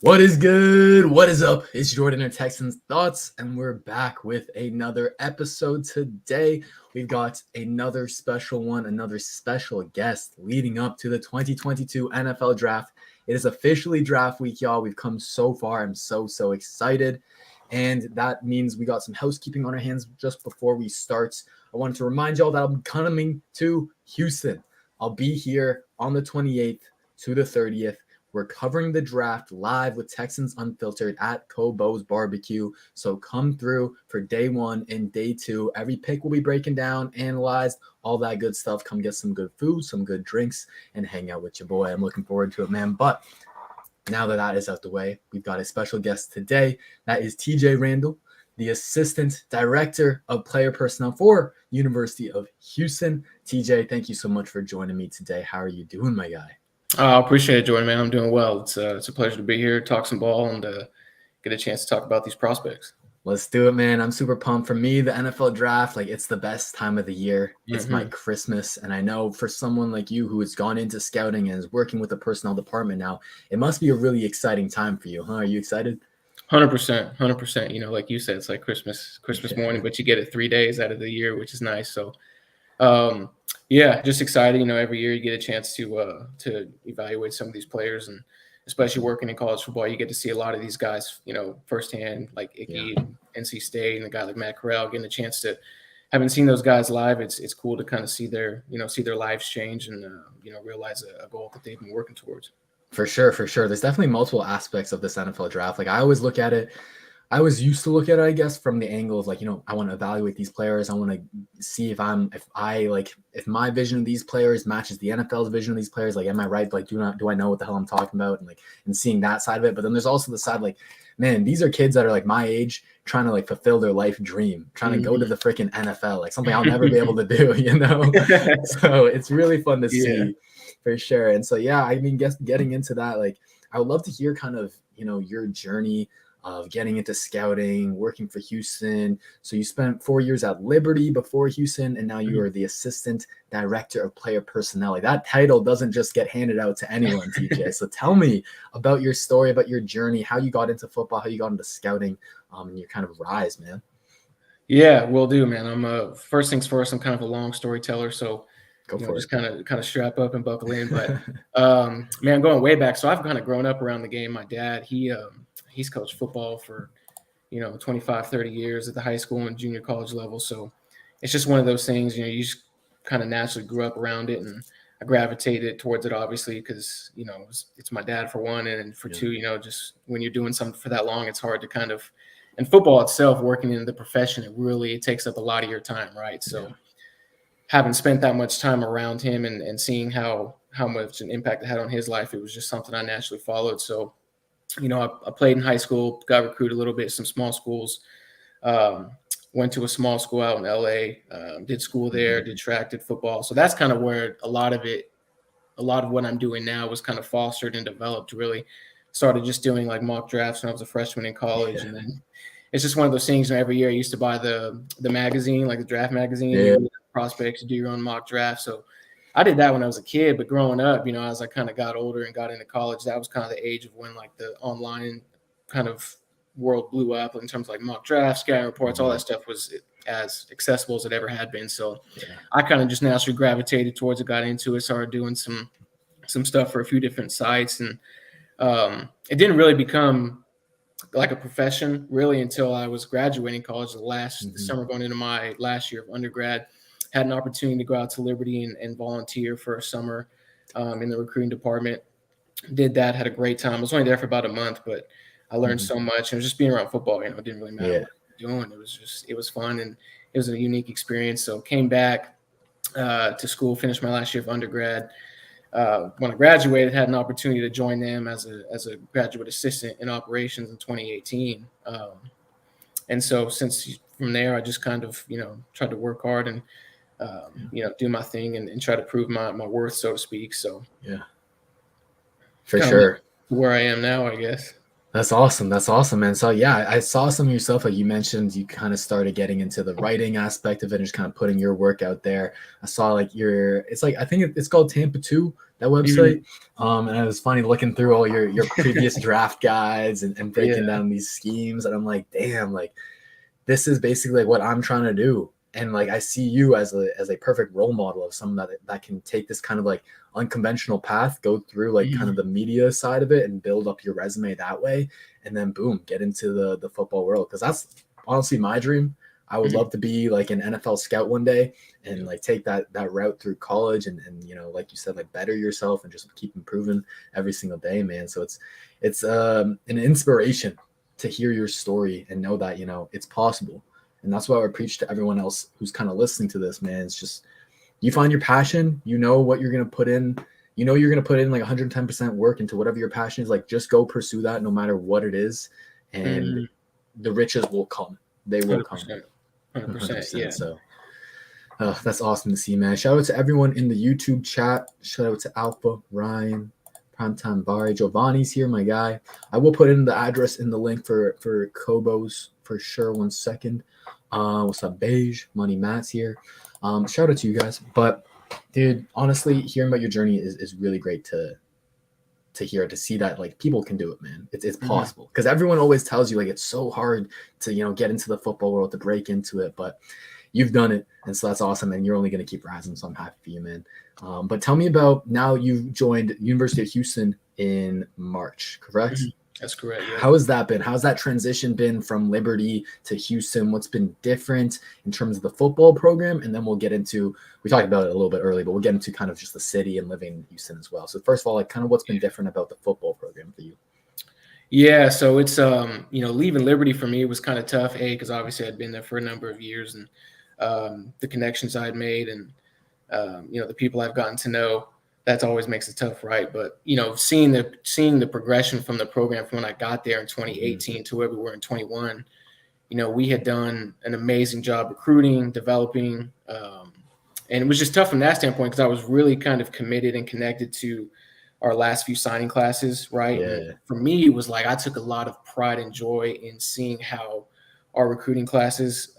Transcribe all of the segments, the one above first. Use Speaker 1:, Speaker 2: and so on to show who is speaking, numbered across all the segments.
Speaker 1: What is good? What is up? It's Jordan and Texans Thoughts, and we're back with another episode today. We've got another special one, another special guest leading up to the 2022 NFL Draft. It is officially draft week, y'all. We've come so far. I'm so excited. And that means we got some housekeeping on our hands just before we start. I wanted to remind y'all that I'll be coming to Houston. I'll be here on the 28th to the 30th. We're covering the draft live with Texans Unfiltered at Kobo's Barbecue. So come through for day one and day two. Every pick will be breaking down, analyzed, all that good stuff. Come get some good food, some good drinks, and hang out with your boy. I'm looking forward to it, man. But now that is out the way, we've got a special guest today. That is TJ Randall, the Assistant Director of Player Personnel for University of Houston. TJ, thank you so much for joining me today. How are you doing, my guy?
Speaker 2: I appreciate it, Jordan, man. I'm doing well. It's a pleasure to be here, talk some ball, and get a chance to talk about these prospects.
Speaker 1: Let's do it, man. I'm super pumped. For me, the NFL draft, it's the best time of the year. It's my Christmas. And I know for someone like you who has gone into scouting and is working with the personnel department now, it must be a really exciting time for you, huh? Are you excited?
Speaker 2: 100%, 100%. You know, like you said, it's like Christmas morning, but you get it 3 days out of the year, which is nice. So, yeah, just excited. You know, every year you get a chance to evaluate some of these players, and especially working in college football, you get to see a lot of these guys, you know, firsthand, like Icky, NC State, and a guy like Matt Corral, getting a chance to. Haven't seen those guys live. It's cool to kind of see their lives change and realize a goal that they've been working towards.
Speaker 1: For sure. There's definitely multiple aspects of this NFL draft. I always look at it. I was used to look at it, I guess, from the angle of I want to evaluate these players. I want to see if my vision of these players matches the NFL's vision of these players. Am I right? Do I know what the hell I'm talking about? And seeing that side of it. But then there's also the side man, these are kids that are my age trying to fulfill their life dream, trying to go to the freaking NFL, something I'll never be able to do, So it's really fun to see for sure. And so, yeah, I mean, getting into that, I would love to hear kind of, your journey of getting into scouting, working for Houston. So you spent 4 years at Liberty before Houston, and now you are the Assistant Director of Player Personnel. That title doesn't just get handed out to anyone, TJ. So tell me about your story, about your journey, how you got into football, how you got into scouting, and your kind of rise, man.
Speaker 2: Yeah, will do, man. I'm first things first. I'm kind of a long storyteller, so just kind of strap up and buckle in. But man, going way back, so I've kind of grown up around the game. My dad, he's coached football for 25, 30 years at the high school and junior college level. So it's just one of those things, you just kind of naturally grew up around it, and I gravitated towards it, obviously, because, it's my dad for one. And for two, just when you're doing something for that long, it's hard to kind of, and football itself, working in the profession, it takes up a lot of your time. Right. So having spent that much time around him and seeing how much an impact it had on his life, it was just something I naturally followed. So, I played in high school, got recruited a little bit, some small schools, went to a small school out in LA, did school there, did track, did football. So that's kind of where a lot of what I'm doing now was kind of fostered and developed. Really started just doing mock drafts when I was a freshman in college. And then it's just one of those things. Every year I used to buy the magazine, the draft magazine, prospects, do your own mock draft. So I did that when I was a kid, but growing up, as I kind of got older and got into college, that was kind of the age of when the online kind of world blew up in terms of mock drafts, scouting reports, all that stuff was as accessible as it ever had been. So I kind of just naturally gravitated towards it, got into it, started doing some stuff for a few different sites. And it didn't really become like a profession really until I was graduating college the summer going into my last year of undergrad. Had an opportunity to go out to Liberty and volunteer for a summer in the recruiting department. Did that, had a great time. I was only there for about a month, but I learned so much. And just being around football, it didn't really matter what you were doing. It was fun, and it was a unique experience. So came back to school, finished my last year of undergrad. When I graduated, had an opportunity to join them as a graduate assistant in operations in 2018. And so since from there, I just kind of, tried to work hard and, do my thing and try to prove my worth, so to speak. So
Speaker 1: for sure,
Speaker 2: where I am now, I guess.
Speaker 1: That's awesome. That's awesome, man. So yeah, I saw some of your stuff. Like you mentioned, you kind of started getting into the writing aspect of it and just kind of putting your work out there. I saw like it's like, I think it's called Tampa 2, that website. And it was funny looking through all your previous draft guides and breaking down these schemes. And I'm like, damn, like this is basically like what I'm trying to do. And like I see you as a perfect role model of someone that can take this kind of like unconventional path, go through like kind of the media side of it and build up your resume that way, and then boom, get into the football world. Because that's honestly my dream. I would love to be like an NFL scout one day and like take that route through college and you know, like you said, like better yourself and just keep improving every single day, man. So it's an inspiration to hear your story and know that, you know, it's possible. And that's what I would preach to everyone else who's kind of listening to this, man. It's just, you find your passion, you know what you're going to put in, you know, you're going to put in like 110% work into whatever your passion is. Like, just go pursue that no matter what it is. And the riches will come. They will 100%, come.
Speaker 2: 100%. Yeah.
Speaker 1: So that's awesome to see, man. Shout out to everyone in the YouTube chat. Shout out to Alpha, Ryan, Primetime Bari, Giovanni's here, my guy. I will put in the address in the link for Kobo's for sure. 1 second. What's up, Beige? Money Matt's here. Shout out to you guys. But dude, honestly, hearing about your journey is really great to hear, to see that like people can do it, man. It's possible. Because everyone always tells you like it's so hard to, you know, get into the football world, to break into it, but you've done it, and so that's awesome, and you're only going to keep rising, so I'm happy for you, man. But tell me about, now you've joined University of Houston in March, correct?
Speaker 2: That's correct. Yeah.
Speaker 1: How has that been? How's that transition been from Liberty to Houston? What's been different in terms of the football program? And then we'll get into, we talked about it a little bit early, but we'll get into kind of just the city and living in Houston as well. So first of all, like kind of what's been different about the football program for you?
Speaker 2: Yeah, so it's you know, leaving Liberty for me was kind of tough, because obviously I'd been there for a number of years, and the connections I'd made, and you know, the people I've gotten to know. That always makes it tough, right? But you know, seeing the progression from the program from when I got there in 2018 to where we were in 21, you know, we had done an amazing job recruiting, developing, and it was just tough from that standpoint because I was really kind of committed and connected to our last few signing classes, right?
Speaker 1: Yeah.
Speaker 2: And for me, it was like I took a lot of pride and joy in seeing how our recruiting classes,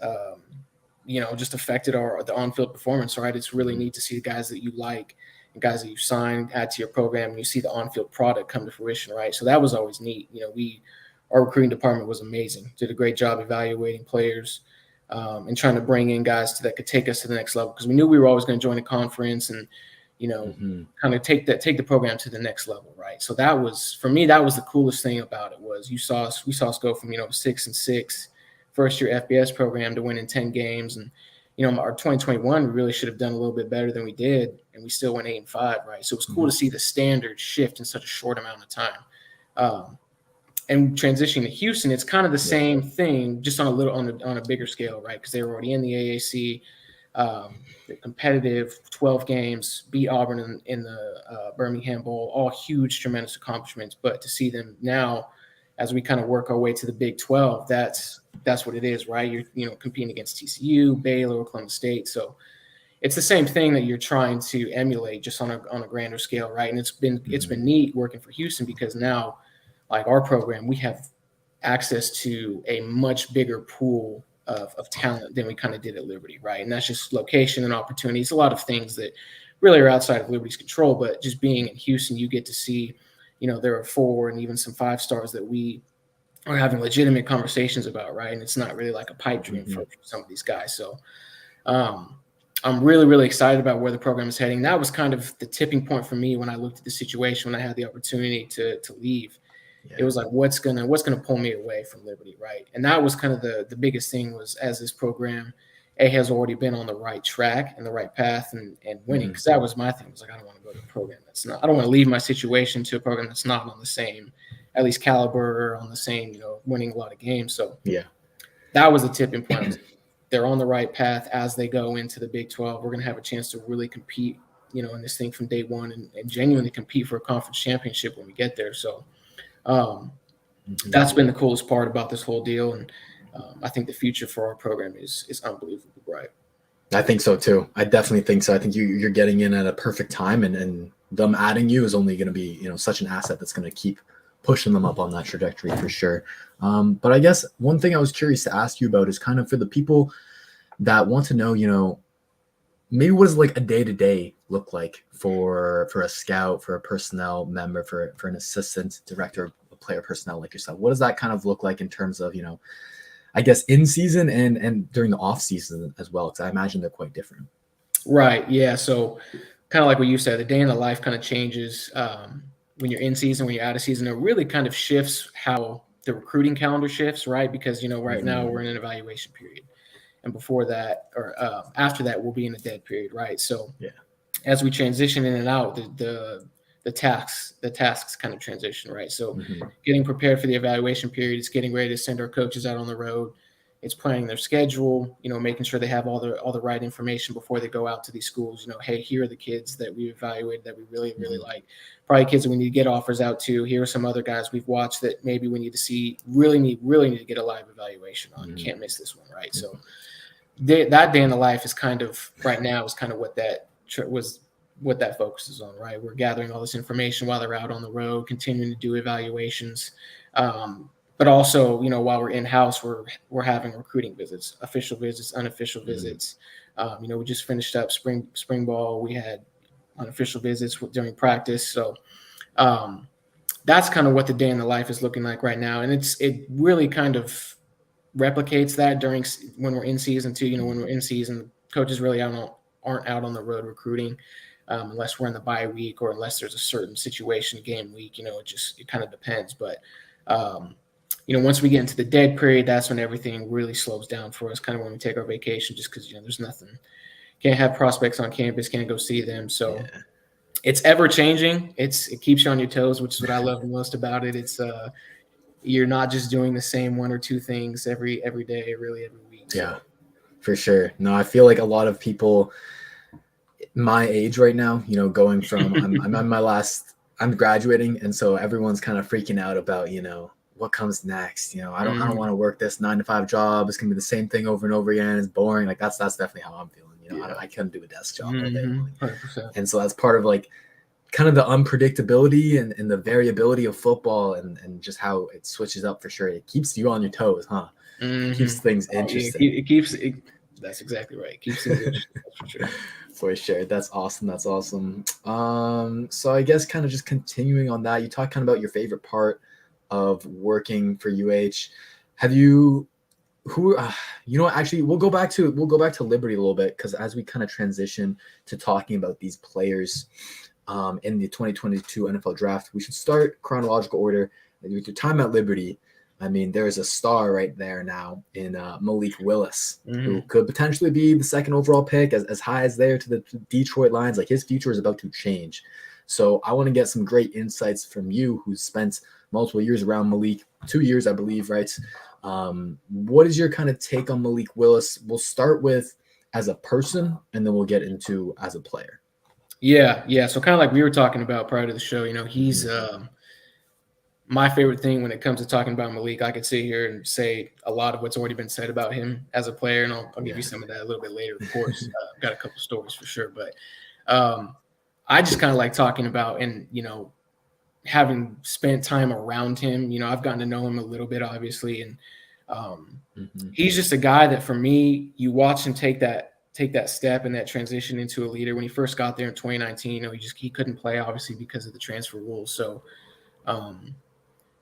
Speaker 2: you know, just affected the on-field performance, right? It's really neat to see the guys that you like, guys that you sign, add to your program, and you see the on-field product come to fruition, right? So that was always neat. You know, our recruiting department was amazing. Did a great job evaluating players and trying to bring in guys that could take us to the next level, because we knew we were always going to join a conference and, you know, kind of take the program to the next level, right? So that was, for me, that was the coolest thing about it. Was we saw us go from, you know, 6-6 first year FBS program to winning 10 games, and you know, our 2021, we really should have done a little bit better than we did, and we still went 8-5, right? So it was cool to see the standard shift in such a short amount of time. And transitioning to Houston, it's kind of the same thing, just on a bigger scale, right? Because they were already in the AAC, they're competitive, 12 games, beat Auburn in the Birmingham Bowl, all huge, tremendous accomplishments. But to see them now, as we kind of work our way to the Big 12, that's what it is, right? You're, you know, competing against TCU, Baylor, Oklahoma State. So it's the same thing that you're trying to emulate, just on a grander scale, right? And it's been neat working for Houston, because now, like our program, we have access to a much bigger pool of talent than we kind of did at Liberty, right? And that's just location and opportunities, a lot of things that really are outside of Liberty's control. But just being in Houston, you get to see, you know, there are 4 and even some 5 stars that we are having legitimate conversations about, right? And it's not really like a pipe dream for some of these guys. So I'm really, really excited about where the program is heading. That was kind of the tipping point for me when I looked at the situation, when I had the opportunity to leave. It was like, what's gonna pull me away from Liberty, right? And that was kind of the biggest thing, was as this program has already been on the right track and the right path and winning. Because that was my thing. It was like, I don't want to go to a program that's not. I don't want to leave my situation to a program that's not on the same, at least caliber, or on the same, you know, winning a lot of games. So that was the tipping point. They're on the right path as they go into the Big 12. We're going to have a chance to really compete, you know, in this thing from day one, and genuinely compete for a conference championship when we get there. So that's been the coolest part about this whole deal. And I think the future for our program is unbelievably bright.
Speaker 1: I think so too. I definitely think so. I think you're getting in at a perfect time, and them adding you is only going to be, you know, such an asset that's going to keep pushing them up on that trajectory for sure. But I guess one thing I was curious to ask you about is kind of for the people that want to know, maybe what does like a day-to-day look like for a scout, for a personnel member, for an assistant director of player personnel like yourself? What does that kind of look like in terms of, I guess in season and during the off season as well? Because I imagine they're quite different.
Speaker 2: Right. Yeah. So kind of like what you said, the day in the life kind of changes when you're in season, when you're out of season. It really kind of shifts how the recruiting calendar shifts, right? Because, right now we're in an evaluation period. And before that, or after that, we'll be in a dead period, right? So as we transition in and out, the tasks kind of transition, right? So getting prepared for the evaluation period, it's getting ready to send our coaches out on the road. It's planning their schedule, making sure they have all the right information before they go out to these schools. Hey, here are the kids that we evaluated that we really, really like. Probably kids that we need to get offers out to. Here are some other guys we've watched that maybe we need to see, really need to get a live evaluation on. You can't miss this one, right? So that day in the life is kind of right now is kind of what that focuses on, right? We're gathering all this information while they're out on the road, continuing to do evaluations. But also, while we're in-house, we're having recruiting visits, official visits, unofficial visits. We just finished up spring ball. We had unofficial visits during practice. So that's kind of what the day in the life is looking like right now. And it really kind of replicates that when we're in season too. When we're in season, coaches really aren't out on the road recruiting unless we're in the bye week or unless there's a certain situation game week. It kind of depends. But once we get into the dead period, that's when everything really slows down for us, kind of when we take our vacation, just because, there's nothing. Can't have prospects on campus, can't go see them. So it's ever changing. It keeps you on your toes, which is what I love the most about it. It's you're not just doing the same one or two things every day, really every week. So.
Speaker 1: Yeah, for sure. No, I feel like a lot of people my age right now, going from I'm on my last, I'm graduating, and so everyone's kind of freaking out about, what comes next. I don't want to work this 9-to-5 job. It's gonna be the same thing over and over again. It's boring. Like that's definitely how I'm feeling. I couldn't do a desk job all day long. 100%. And so that's part of like kind of the unpredictability and the variability of football and just how it switches up for sure. It keeps you on your toes, huh? It keeps things interesting.
Speaker 2: That's exactly right. It keeps things interesting. That's for sure.
Speaker 1: For sure. That's awesome. So I guess kind of just continuing on that, you talked kind of about your favorite part of working for UH. Actually we'll go back to Liberty a little bit, because as we kind of transition to talking about these players in the 2022 NFL draft, we should start chronological order with your time at Liberty. I mean, there's a star right there now in Malik Willis, who could potentially be the second overall pick, as high as there to the Detroit Lions. Like, his future is about to change. So I want to get some great insights from you, who's spent multiple years around Malik, 2 years, I believe, right? What is your kind of take on Malik Willis? We'll start with as a person, and then we'll get into as a player.
Speaker 2: Yeah. So kind of like we were talking about prior to the show, he's my favorite thing when it comes to talking about Malik. I could sit here and say a lot of what's already been said about him as a player, and I'll give you some of that a little bit later, of course. I've got a couple stories for sure, but I just kind of like talking about, and, having spent time around him, I've gotten to know him a little bit, obviously, and he's just a guy that, for me, you watch him take that step and that transition into a leader. When he first got there in 2019, he couldn't play, obviously, because of the transfer rules. So,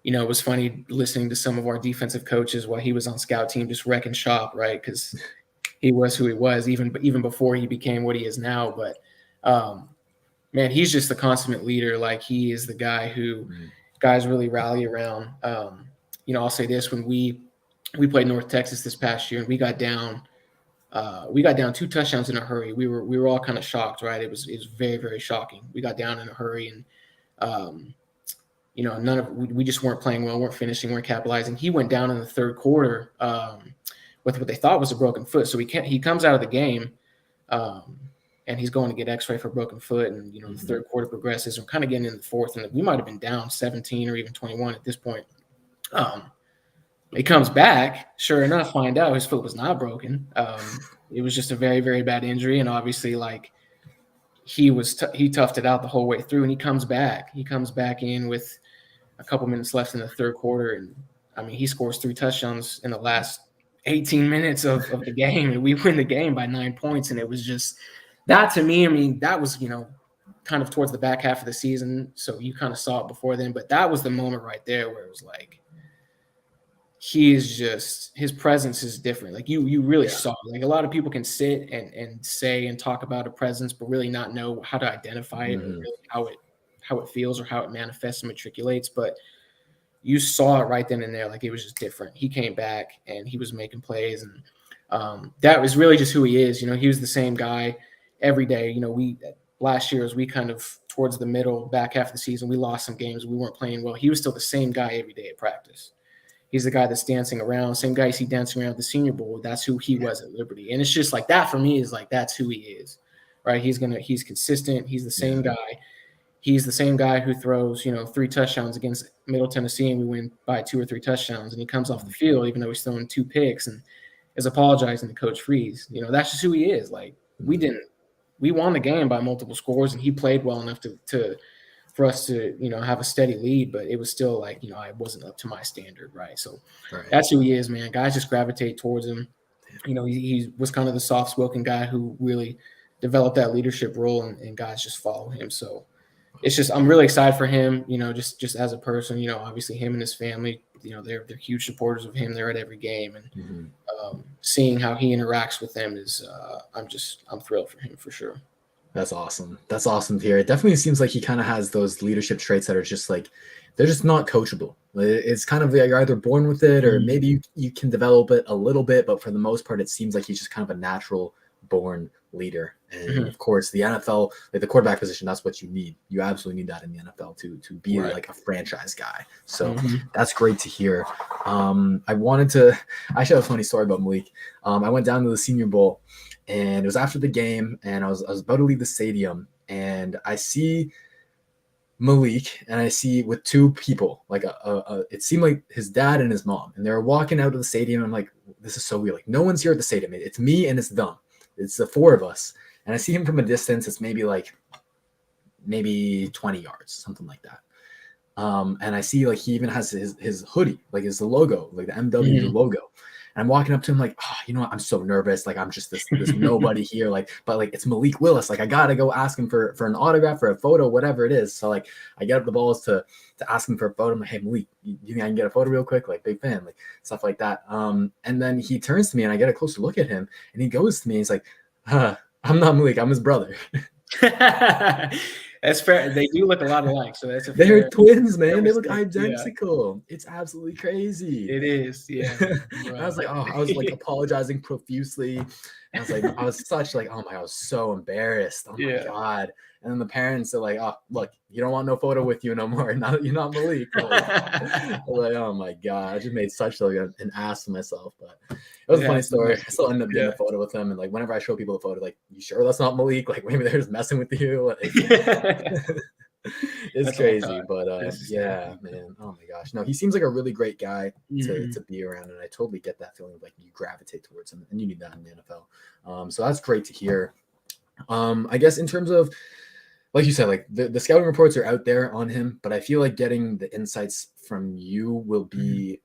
Speaker 2: it was funny listening to some of our defensive coaches while he was on scout team just wrecking shop, right? Because he was who he was even before he became what he is now. But man, he's just the consummate leader. Like, he is the guy who guys really rally around. I'll say this: when we played North Texas this past year and we got down 2 touchdowns in a hurry. We were all kind of shocked, right? It was very, very shocking. We got down in a hurry, and we just weren't playing well, weren't finishing, weren't capitalizing. He went down in the third quarter with what they thought was a broken foot. So he comes out of the game, and he's going to get X-ray for a broken foot. And the third quarter progresses. We're kind of getting in the fourth, and we might have been down 17 or even 21 at this point. He comes back, sure enough, find out his foot was not broken. It was just a very, very bad injury. And obviously, like, he toughed it out the whole way through, and he comes back in with a couple minutes left in the third quarter. And I mean, he scores 3 touchdowns in the last 18 minutes of the game, and we win the game by 9 points. And it was just that to me, I mean, that was, kind of towards the back half of the season. So you kind of saw it before then, but that was the moment right there where it was like, his presence is different. Like you really saw, like a lot of people can sit and say and talk about a presence, but really not know how to identify it, or really how it feels or how it manifests and matriculates. But you saw it right then and there. Like it was just different. He came back and he was making plays, and that was really just who he is. He was the same guy every day. Last year, as we kind of towards the back half of the season, we lost some games. We weren't playing well. He was still the same guy every day at practice. He's the guy that's dancing around, same guy you see dancing around at the Senior Bowl. That's who he was at Liberty. And it's just like that for me is like, that's who he is, right? He's consistent. He's the same guy. He's the same guy who throws, 3 touchdowns against Middle Tennessee, and we win by 2 or 3 touchdowns. And he comes off the field, even though he's throwing 2 picks, and is apologizing to Coach Freeze. That's just who he is. Like we won the game by multiple scores, and he played well enough for us to, have a steady lead, but it was still like, I wasn't up to my standard. Right. So that's who he is, man. Guys just gravitate towards him. He was kind of the soft-spoken guy who really developed that leadership role, and guys just follow him. So it's just, I'm really excited for him, just as a person, obviously him and his family, they're huge supporters of him. They're at every game, and seeing how he interacts with them is, I'm thrilled for him for sure.
Speaker 1: That's awesome. That's awesome to hear. It definitely seems like he kind of has those leadership traits that are just like, they're just not coachable. It's kind of like you're either born with it, or maybe you can develop it a little bit, but for the most part, it seems like he's just kind of a natural born leader. And of course, the NFL, like the quarterback position, that's what you need. You absolutely need that in the NFL to be like a franchise guy. So that's great to hear. I actually have a funny story about Malik. I went down to the Senior Bowl, and it was after the game, and I was about to leave the stadium, and I see Malik, and I see with 2 people, like it seemed like his dad and his mom, and they were walking out of the stadium. I'm like, this is so weird. Like no one's here at the stadium. It's me and it's them. It's the 4 of us. And I see him from a distance. It's maybe 20 yards, something like that. And I see like he even has his hoodie, like his logo, like the MW logo. And I'm walking up to him like, oh, you know what? I'm so nervous. Like I'm just this nobody here. But it's Malik Willis. Like I gotta go ask him for an autograph or a photo, whatever it is. So like I get up the balls to ask him for a photo. I'm like, hey Malik, you think I can get a photo real quick? Like big fan, like stuff like that. And then he turns to me, and I get a closer look at him, and he goes to me, and he's like, I'm not Malik, I'm his brother.
Speaker 2: That's fair. They do look a lot alike. So
Speaker 1: they're twins, man. They look identical. Yeah. It's absolutely crazy.
Speaker 2: It is. Yeah.
Speaker 1: Right. I was like apologizing profusely. And I was such like, oh my God, I was so embarrassed. Oh my God. And then the parents are like, oh, look, you don't want no photo with you no more. Now that you're not Malik. Like, oh my God. I just made such like an ass of myself. But it was a funny story. I still ended up getting a photo with them. And like whenever I show people a photo, like, you sure that's not Malik? Like maybe they're just messing with you. Like, it's that's crazy. But man. Oh my gosh. No, he seems like a really great guy to be around. And I totally get that feeling of like you gravitate towards him, and you need that in the NFL. So that's great to hear. I guess in terms of, like you said, like the scouting reports are out there on him, but I feel like getting the insights from you will be,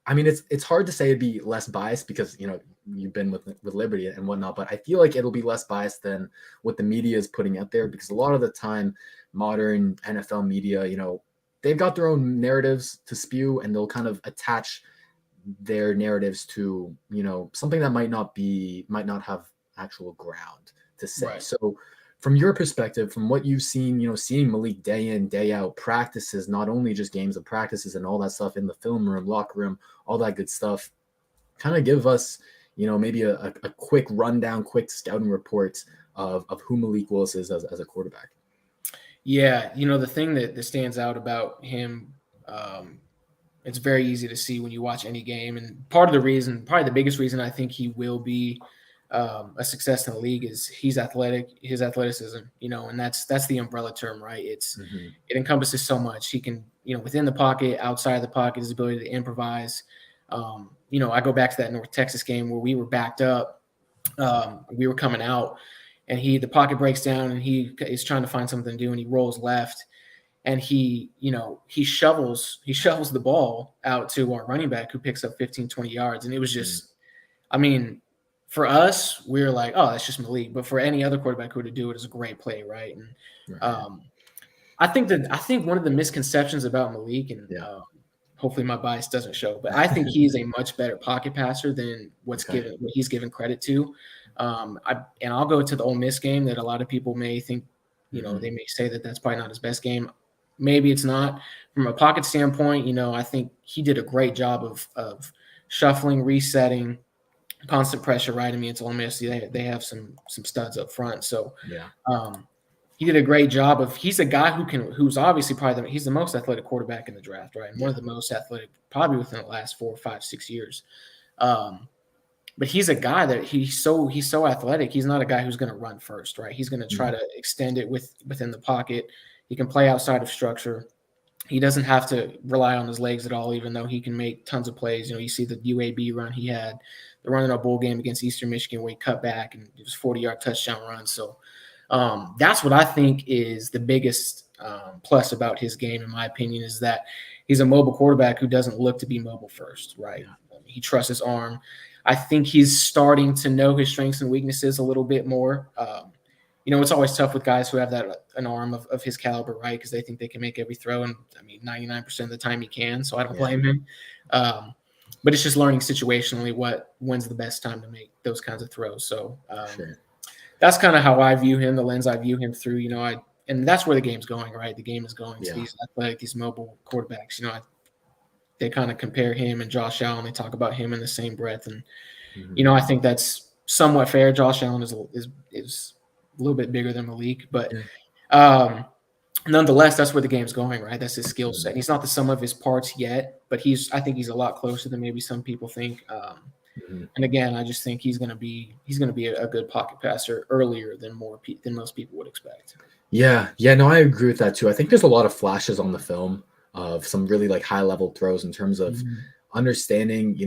Speaker 1: I mean, it's hard to say it'd be less biased because, you've been with Liberty and whatnot, but I feel like it'll be less biased than what the media is putting out there, because a lot of the time, modern NFL media, they've got their own narratives to spew, and they'll kind of attach their narratives to, something that might not have actual ground to say. Right. So from your perspective, from what you've seen, seeing Malik day in, day out, practices, not only just games, but practices and all that stuff in the film room, locker room, all that good stuff, kind of give us, maybe a quick rundown, quick scouting report of who Malik Willis is as a quarterback.
Speaker 2: Yeah. The thing that stands out about him, it's very easy to see when you watch any game. And probably the biggest reason I think he will be a success in the league is he's athletic, his athleticism, and that's the umbrella term, right? It encompasses so much. He can, within the pocket, outside of the pocket, his ability to improvise. I go back to that North Texas game where we were backed up. We were coming out, and the pocket breaks down, and he is trying to find something to do, and he rolls left. and he shovels the ball out to our running back who picks up 15, 20 yards. And it was just, I mean, for us, we were like, oh, that's just Malik. But for any other quarterback who would do it, is a great play, right? And I think one of the misconceptions about Malik, and hopefully my bias doesn't show, but I think he's a much better pocket passer than what he's given credit to. I'll go to the Ole Miss game that a lot of people may think, they may say that that's probably not his best game. Maybe it's not. From a pocket standpoint, I think he did a great job of shuffling, resetting, constant pressure, right? I mean, it's Ole Miss. They have some studs up front. So he did a great job he's a guy who's obviously probably he's the most athletic quarterback in the draft, right? And one of the most athletic probably within the last 4, 5, 6 years. But he's a guy that he's so athletic. He's not a guy who's going to run first, right? He's going to try to extend it within the pocket. He can play outside of structure. He doesn't have to rely on his legs at all, even though he can make tons of plays. You see the UAB run he had, the run in our bowl game against Eastern Michigan where he cut back and it was 40-yard touchdown run. So that's what I think is the biggest plus about his game, in my opinion, is that he's a mobile quarterback who doesn't look to be mobile first, right? He trusts his arm. I think he's starting to know his strengths and weaknesses a little bit more. It's always tough with guys who have an arm of his caliber, right? Because they think they can make every throw. And 99% of the time he can. So I don't blame him. But it's just learning situationally when's the best time to make those kinds of throws. So that's kind of how I view him, the lens I view him through. And that's where the game's going, right? The game is going to these athletic, these mobile quarterbacks. They kind of compare him and Josh Allen. They talk about him in the same breath. And, I think that's somewhat fair. Josh Allen is a little bit bigger than Malik. But nonetheless, that's where the game's going, right? That's his skill set. He's not the sum of his parts yet, but I think he's a lot closer than maybe some people think. And again, I just think he's going to be a good pocket passer earlier than most people would expect.
Speaker 1: Yeah, no, I agree with that too. I think there's a lot of flashes on the film of some really like high level throws in terms of understanding,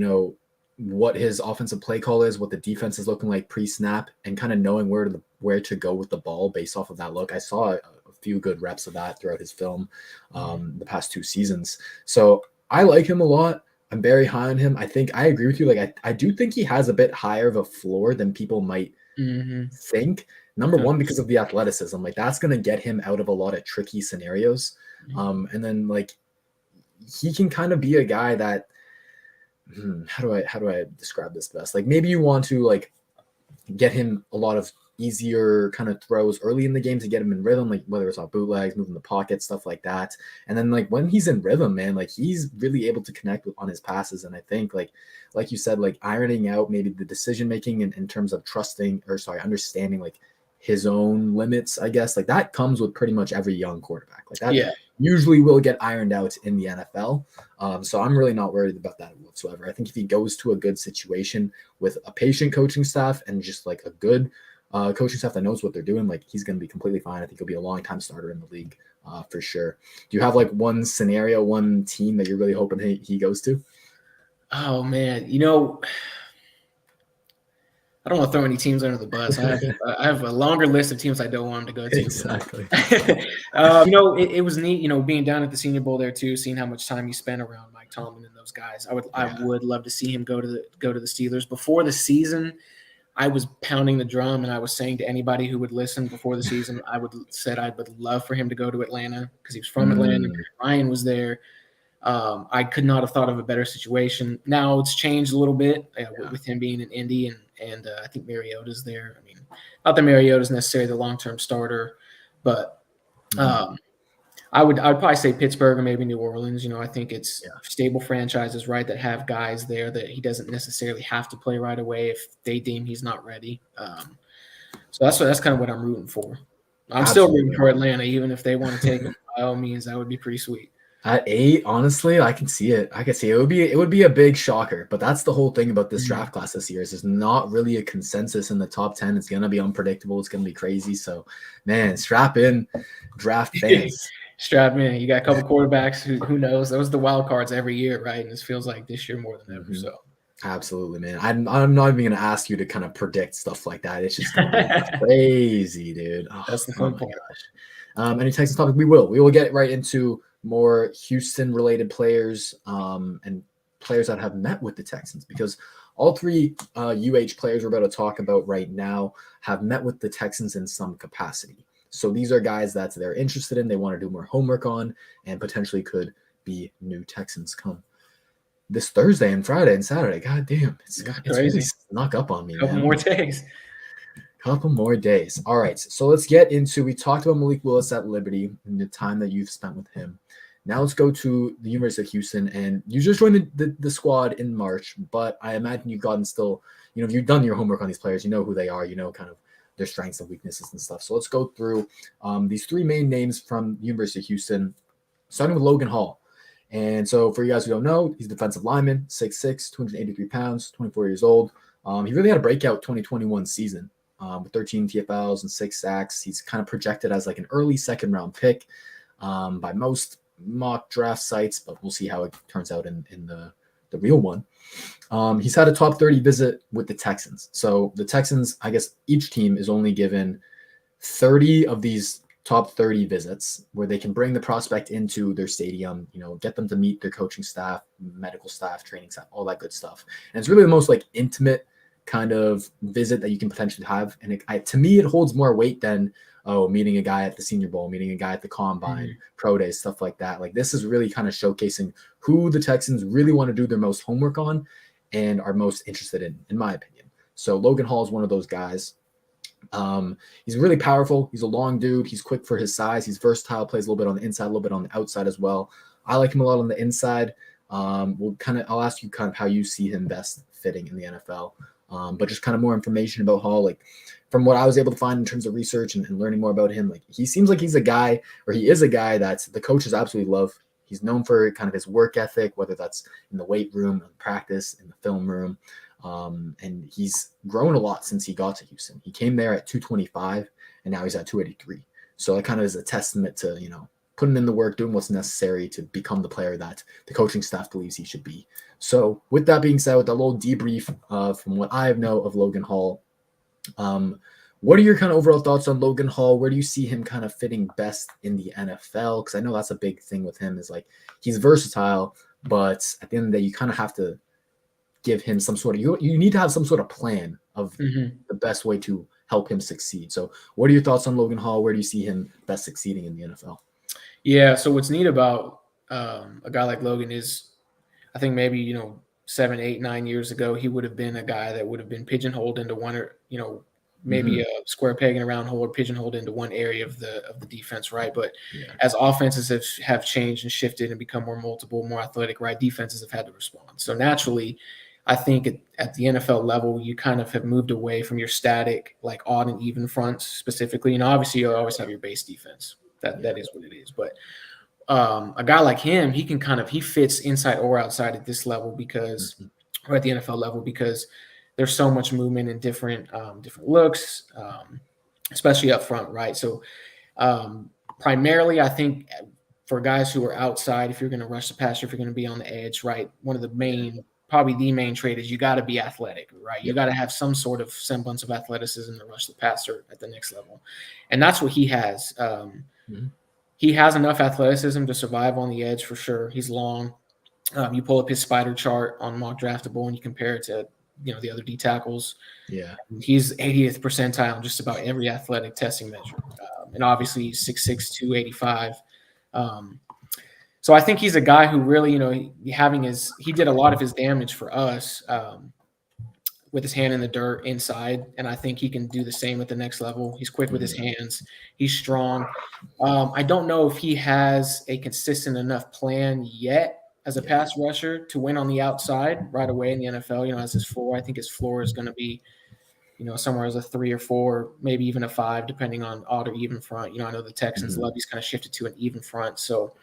Speaker 1: what his offensive play call is, what the defense is looking like pre-snap, and kind of knowing where to go with the ball based off of that look. I saw a few good reps of that throughout his film the past 2 seasons. So I like him a lot. I'm very high on him. I think I agree with you. Like I do think he has a bit higher of a floor than people might think. Number one, because of the athleticism. Like that's going to get him out of a lot of tricky scenarios. And then like he can kind of be a guy that how do I describe this best? Like maybe you want to like get him a lot of easier kind of throws early in the game to get him in rhythm, like whether it's off bootlegs, moving the pocket, stuff like that. And then like when he's in rhythm, man, like he's really able to connect on his passes. And I think like you said, like ironing out maybe the decision making in terms of understanding like his own limits, I guess, like that comes with pretty much every young quarterback. Like that usually will get ironed out in the NFL. So I'm really not worried about that whatsoever. I think if he goes to a good situation with a patient coaching staff and just like a good coaching staff that knows what they're doing, like he's going to be completely fine. I think he'll be a long-time starter in the league for sure. Do you have like one scenario, one team that you're really hoping he goes to?
Speaker 2: Oh man, I don't want to throw any teams under the bus. I have a longer list of teams I don't want him to go to.
Speaker 1: Exactly.
Speaker 2: It was neat, being down at the Senior Bowl there too, seeing how much time he spent around Mike Tomlin and those guys. I would love to see him go to the Steelers. Before the season, I was pounding the drum and I was saying to anybody who would listen before the season, I would love for him to go to Atlanta because he was from Atlanta. Ryan was there. I could not have thought of a better situation. Now it's changed a little bit with him being in Indy and I think Mariota's there. I mean, not that Mariota's necessarily the long-term starter, but I would probably say Pittsburgh or maybe New Orleans. I think it's stable franchises, right, that have guys there that he doesn't necessarily have to play right away if they deem he's not ready. So that's kind of what I'm rooting for. I'm still rooting for Atlanta, even if they want to take him. By all means, that would be pretty sweet.
Speaker 1: At 8, honestly, I can see it. It would be a big shocker, but that's the whole thing about this draft class this year. Is there's not really a consensus in the top 10. It's gonna be unpredictable. It's gonna be crazy. So, man, strap in, draft fans.
Speaker 2: Strap in. You got a couple quarterbacks who knows? Those are the wild cards every year, right? And this feels like this year more than ever. So.
Speaker 1: Absolutely, man. I'm not even gonna ask you to kind of predict stuff like that. It's just gonna be crazy, dude.
Speaker 2: That's the fun part.
Speaker 1: Any Texans topic? We will get right into more Houston-related players and players that have met with the Texans, because all three UH players we're about to talk about right now have met with the Texans in some capacity. So these are guys that they're interested in, they want to do more homework on, and potentially could be new Texans come this Thursday and Friday and Saturday. God damn, it's
Speaker 2: Crazy.
Speaker 1: really snuck up on me,
Speaker 2: Couple more days.
Speaker 1: Couple more days. All right, so let's get into, we talked about Malik Willis at Liberty and the time that you've spent with him. Now let's go to the University of Houston, and you just joined the squad in March, but I imagine you've gotten still, if you've done your homework on these players, you know who they are, kind of their strengths and weaknesses and stuff. So let's go through these three main names from the University of Houston, starting with Logan Hall. And so for you guys who don't know, he's a defensive lineman, 6'6", 283 pounds, 24 years old. He really had a breakout 2021 season with 13 TFLs and 6 sacks. He's kind of projected as like an early second-round pick by most mock draft sites, but we'll see how it turns out in the real one. He's had a top 30 visit with the Texans. So the Texans, I guess each team is only given 30 of these top 30 visits where they can bring the prospect into their stadium, get them to meet their coaching staff, medical staff, training staff, all that good stuff. And it's really the most like intimate kind of visit that you can potentially have. And to me, it holds more weight than, meeting a guy at the Senior Bowl, meeting a guy at the Combine, Pro Days, stuff like that. Like this is really kind of showcasing who the Texans really want to do their most homework on and are most interested in my opinion. So Logan Hall is one of those guys. He's really powerful. He's a long dude. He's quick for his size. He's versatile, plays a little bit on the inside, a little bit on the outside as well. I like him a lot on the inside. I'll ask you kind of how you see him best fitting in the NFL. But just kind of more information about Hall, like from what I was able to find in terms of research and learning more about him, like he seems like he is a guy that the coaches absolutely love. He's known for kind of his work ethic, whether that's in the weight room, in practice, in the film room. And he's grown a lot since he got to Houston. He came there at 225 and now he's at 283. So that kind of is a testament to, putting in the work, doing what's necessary to become the player that the coaching staff believes he should be. So with that being said, with that little debrief from what I know of Logan Hall, what are your kind of overall thoughts on Logan Hall? Where do you see him kind of fitting best in the NFL? Because I know that's a big thing with him is like he's versatile, but at the end of the day, you kind of have to give him some sort of, you need to have some sort of plan of the best way to help him succeed. So what are your thoughts on Logan Hall? Where do you see him best succeeding in the NFL?
Speaker 2: Yeah. So what's neat about a guy like Logan is I think maybe, 7, 8, 9 years ago, he would have been a guy that would have been pigeonholed into one or, maybe a square peg in a round hole or pigeonholed into one area of the defense. Right. But as offenses have changed and shifted and become more multiple, more athletic, right, defenses have had to respond. So naturally, I think at the NFL level, you kind of have moved away from your static, like odd and even fronts specifically. And obviously, you always have your base defense. That is what it is. But a guy like him, he fits inside or outside at this level because, or at the NFL level, because there's so much movement and different looks, especially up front, right? So primarily, I think for guys who are outside, if you're going to rush the passer, if you're going to be on the edge, right, probably the main trait is you got to be athletic, right? You got to have some sort of semblance of athleticism to rush the passer at the next level. And that's what he has. He has enough athleticism to survive on the edge for sure. He's long. You pull up his spider chart on Mock Draftable and you compare it to, the other D tackles.
Speaker 1: Yeah.
Speaker 2: He's 80th percentile in just about every athletic testing measure. And obviously he's 6'6", 285. So I think he's a guy who really, he did a lot of his damage for us with his hand in the dirt inside. And I think he can do the same at the next level. He's quick with his hands. He's strong. I don't know if he has a consistent enough plan yet as a pass rusher to win on the outside right away in the NFL, as his floor. I think his floor is going to be, somewhere as a 3 or 4, maybe even a 5, depending on odd or even front. I know the Texans love, he's kind of shifted to an even front. So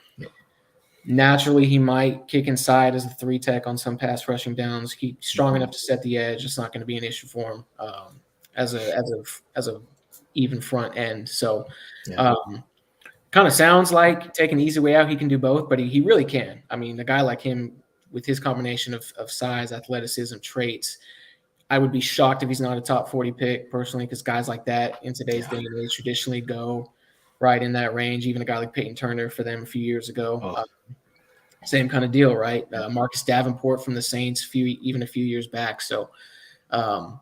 Speaker 2: naturally, he might kick inside as a 3 tech on some pass rushing downs. He's strong enough to set the edge. It's not going to be an issue for him as a even front end. So, kind of sounds like taking the easy way out. He can do both, but he really can. I mean, a guy like him with his combination of size, athleticism, traits, I would be shocked if he's not a top 40 pick personally, because guys like that in today's day and age traditionally go right in that range. Even a guy like Peyton Turner for them a few years ago.
Speaker 1: Oh.
Speaker 2: Same kind of deal, right? Marcus Davenport from the Saints, even a few years back. So I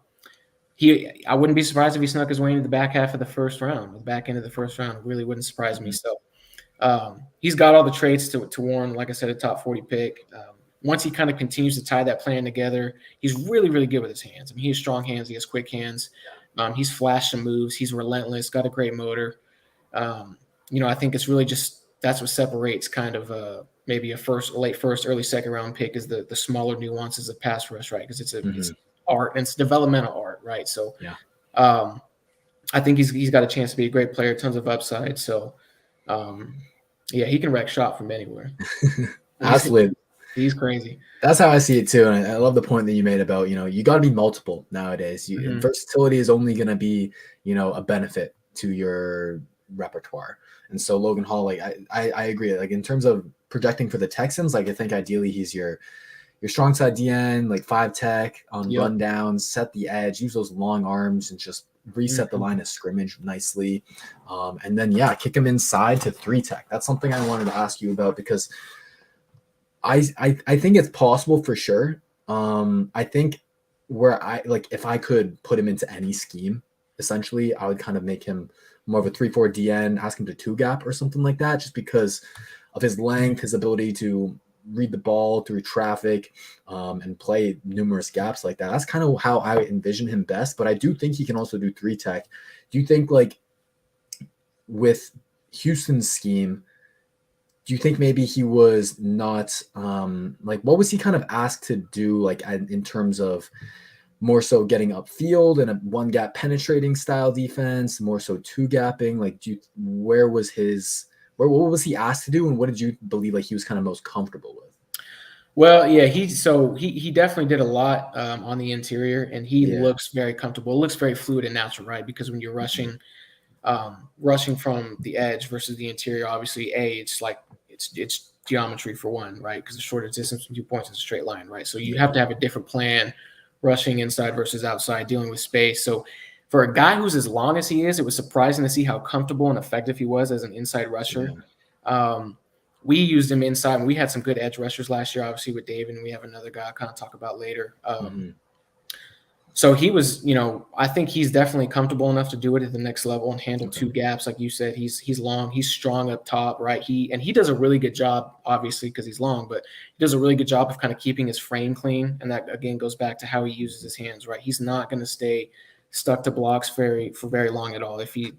Speaker 2: wouldn't be surprised if he snuck his way into the back half of the first round, the back end of the first round. It really wouldn't surprise me. So he's got all the traits to warrant, like I said, a top 40 pick. Once he kind of continues to tie that plan together, he's really, really good with his hands. I mean, he has strong hands. He has quick hands. He's flashed some moves. He's relentless, got a great motor. I think it's really just that's what separates kind of maybe a late first, early second round pick is the smaller nuances of pass rush, right? Because it's art and it's developmental art, right? So I think he's got a chance to be a great player, tons of upside. So he can wreck shop from anywhere.
Speaker 1: Absolutely.
Speaker 2: He's crazy.
Speaker 1: That's how I see it too. And I love the point that you made about, you got to be multiple nowadays. Versatility is only going to be, a benefit to your repertoire. And so Logan Hall, like I agree. Like in terms of projecting for the Texans, like I think ideally he's your strong side DN, like 5 tech on rundowns, set the edge, use those long arms and just reset the line of scrimmage nicely. And then, kick him inside to 3 tech. That's something I wanted to ask you about because I think it's possible for sure. I think if I could put him into any scheme, essentially, I would kind of make him more of a 3-4 DN, ask him to 2 gap or something like that, just because of his length, his ability to read the ball through traffic, and play numerous gaps like that. That's kind of how I envision him best. But I do think he can also do 3 tech. Do you think with Houston's scheme, do you think maybe he was not what was he kind of asked to do in terms of more so getting upfield and a 1 gap penetrating style defense, more so 2 gapping? What was he asked to do, and what did you believe he was kind of most comfortable with?
Speaker 2: Well, yeah, he definitely did a lot on the interior, and he looks very comfortable. It looks very fluid and natural, right? Because when you're rushing from the edge versus the interior, obviously, it's geometry for one, right? Because the shorter distance from 2 points is a straight line, right? So you have to have a different plan, rushing inside versus outside, dealing with space. So for a guy who's as long as he is, it was surprising to see how comfortable and effective he was as an inside rusher. We used him inside, and we had some good edge rushers last year, obviously with David, and we have another guy I'll kind of talk about later. So he was, I think he's definitely comfortable enough to do it at the next level and handle 2 gaps. Like you said, he's long, he's strong up top, right? He does a really good job, obviously, because he's long, but he does a really good job of kind of keeping his frame clean. And that, again, goes back to how he uses his hands, right? He's not going to stay stuck to blocks for very long at all. If he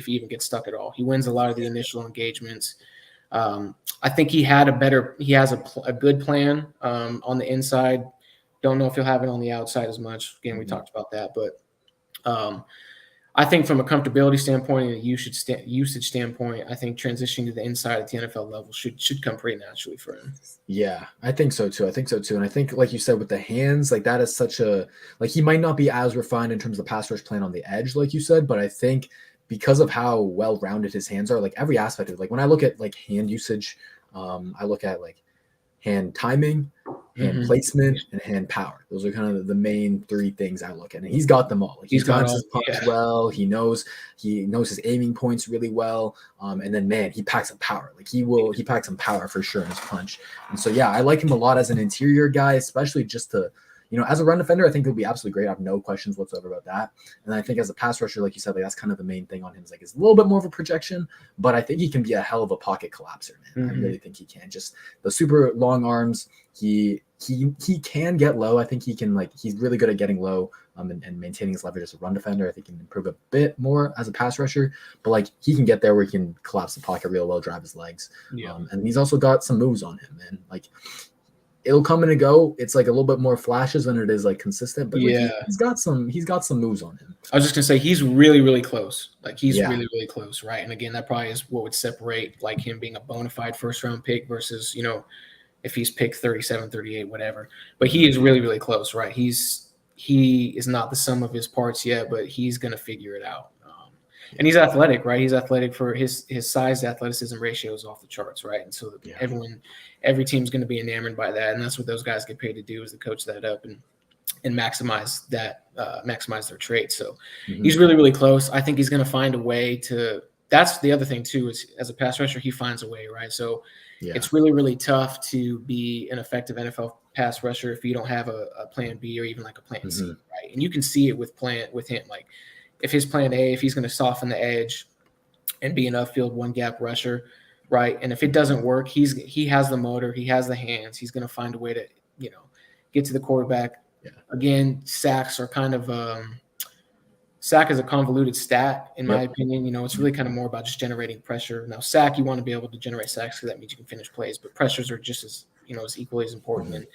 Speaker 2: even gets stuck at all, he wins a lot of the initial engagements. I think he has a good plan on the inside. Don't know if he'll have it on the outside as much. Again, we talked about that, but I think from a comfortability standpoint and a usage standpoint, I think transitioning to the inside at the NFL level should come pretty naturally for him.
Speaker 1: Yeah, I think so too. And I think, like you said, with the hands, that is such a he might not be as refined in terms of the pass rush plan on the edge, like you said, but I think because of how well-rounded his hands are, every aspect of it, when I look at hand usage, I look at hand timing, hand placement, and hand power. Those are kind of the main 3 things I look at. And he's got them all. He's got his punch well. He knows his aiming points really well. And then, man, he packs some power. He packs some power for sure in his punch. And so, I like him a lot as an interior guy, especially just to, as a run defender, I think he'll be absolutely great. I have no questions whatsoever about that. And I think as a pass rusher, like you said, that's kind of the main thing on him is it's a little bit more of a projection, but I think he can be a hell of a pocket collapser, man. I really think he can. Just the super long arms. He can get low. I think he can he's really good at getting low and maintaining his leverage as a run defender. I think he can improve a bit more as a pass rusher, but he can get there where he can collapse the pocket real well, drive his legs. And he's also got some moves on him, man. It'll come and go. It's a little bit more flashes than it is consistent, but he's got some moves on him.
Speaker 2: I was just gonna say he's really, really close. He's really, really close, right? And again, that probably is what would separate him being a bona fide first round pick versus if he's picked 37, 38, whatever. But he is really, really close, right? He is not the sum of his parts yet, but he's gonna figure it out. And he's athletic, right? He's athletic for his size to athleticism ratio is off the charts, right? And so every team's going to be enamored by that, and that's what those guys get paid to do is to coach that up and maximize that, maximize their traits. So he's really, really close. I think he's going to find a way to that's the other thing too, is as a pass rusher, he finds a way, right? So it's really, really tough to be an effective NFL pass rusher if you don't have a plan B or even like a plan C, right? And you can see it with him. Like if his plan A, if he's going to soften the edge and be an upfield one gap rusher, right? And if it doesn't work, he has the motor, he has the hands, he's going to find a way to, get to the quarterback. Again, sacks are kind of sack is a convoluted stat, in my opinion. It's really kind of more about just generating pressure. Now, sack, you want to be able to generate sacks because that means you can finish plays, but pressures are just as equally as important. And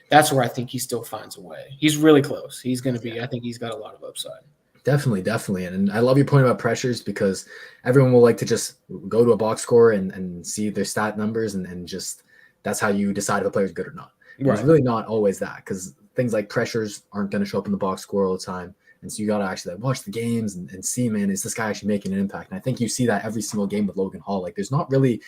Speaker 2: that's where I think he still finds a way. He's really close. He's going to be. I think he's got a lot of upside.
Speaker 1: Definitely. And I love your point about pressures because everyone will like to just go to a box score and see their stat numbers and just that's how you decide if a player is good or not. Right. It's really not always that because things like pressures aren't going to show up in the box score all the time. And so you got to actually watch the games and see, man, is this guy actually making an impact? And I think you see that every single game with Logan Hall. Like there's not really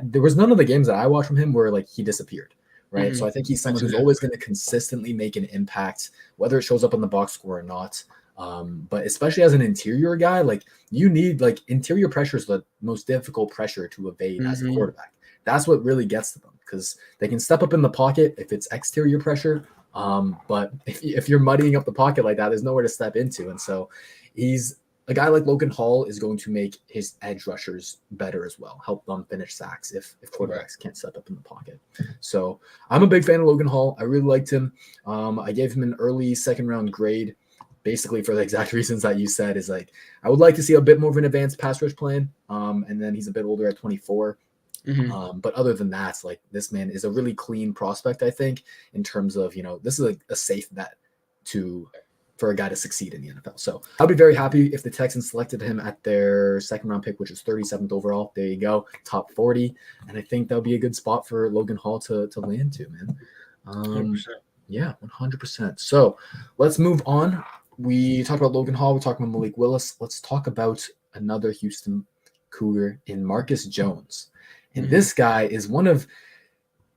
Speaker 1: there was none of the games that I watched from him where like he disappeared. Right. So I think he's someone who's always going to consistently make an impact, whether it shows up in the box score or not. But especially as an interior guy, like you need like interior pressure is the most difficult pressure to evade as a quarterback. That's what really gets to them because they can step up in the pocket if it's exterior pressure. But if you're muddying up the pocket like that, there's nowhere to step into. And so he's a guy like Logan Hall is going to make his edge rushers better as well, help them finish sacks if quarterbacks can't step up in the pocket. So I'm a big fan of Logan Hall. I really liked him. I gave him an early second round grade. Basically for the exact reasons that you said is like, I would like to see a bit more of an advanced pass rush plan. And then he's a bit older at 24. But other than that, like this man is a really clean prospect, I think, in terms of, this is a safe bet for a guy to succeed in the NFL. So I'll be very happy if the Texans selected him at their second round pick, which is 37th overall. There you go. Top 40. And I think that'll be a good spot for Logan Hall to land to, man. 100%. Yeah, 100%. So let's move on. We talked about Logan Hall. We talked about Malik Willis. Let's talk about another Houston Cougar in Marcus Jones. And this guy is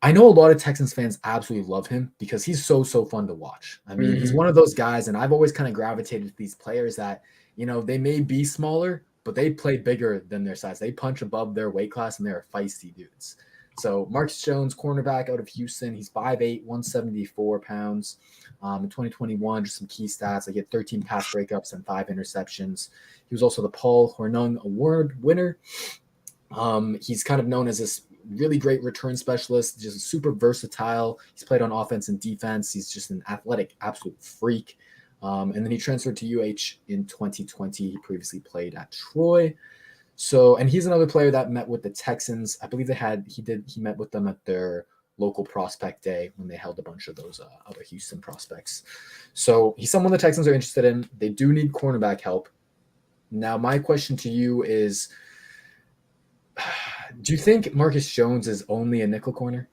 Speaker 1: I know a lot of Texans fans absolutely love him because he's so fun to watch. I mean, he's one of those guys, and I've always kind of gravitated to these players that, they may be smaller, but they play bigger than their size. They punch above their weight class, and they're feisty dudes. So Marcus Jones, cornerback out of Houston, he's 5'8", 174 pounds. In 2021, just some key stats. Like he had 13 pass breakups and 5 interceptions. He was also the Paul Hornung Award winner. He's kind of known as this really great return specialist, just super versatile. He's played on offense and defense. He's just an athletic, absolute freak. And then he transferred to UH in 2020. He previously played at Troy. So, and he's another player that met with the Texans. I believe he met with them at their local prospect day when they held a bunch of those other Houston prospects. So he's someone the Texans are interested in. They do need cornerback help. Now, my question to you is, do you think Marcus Jones is only a nickel corner?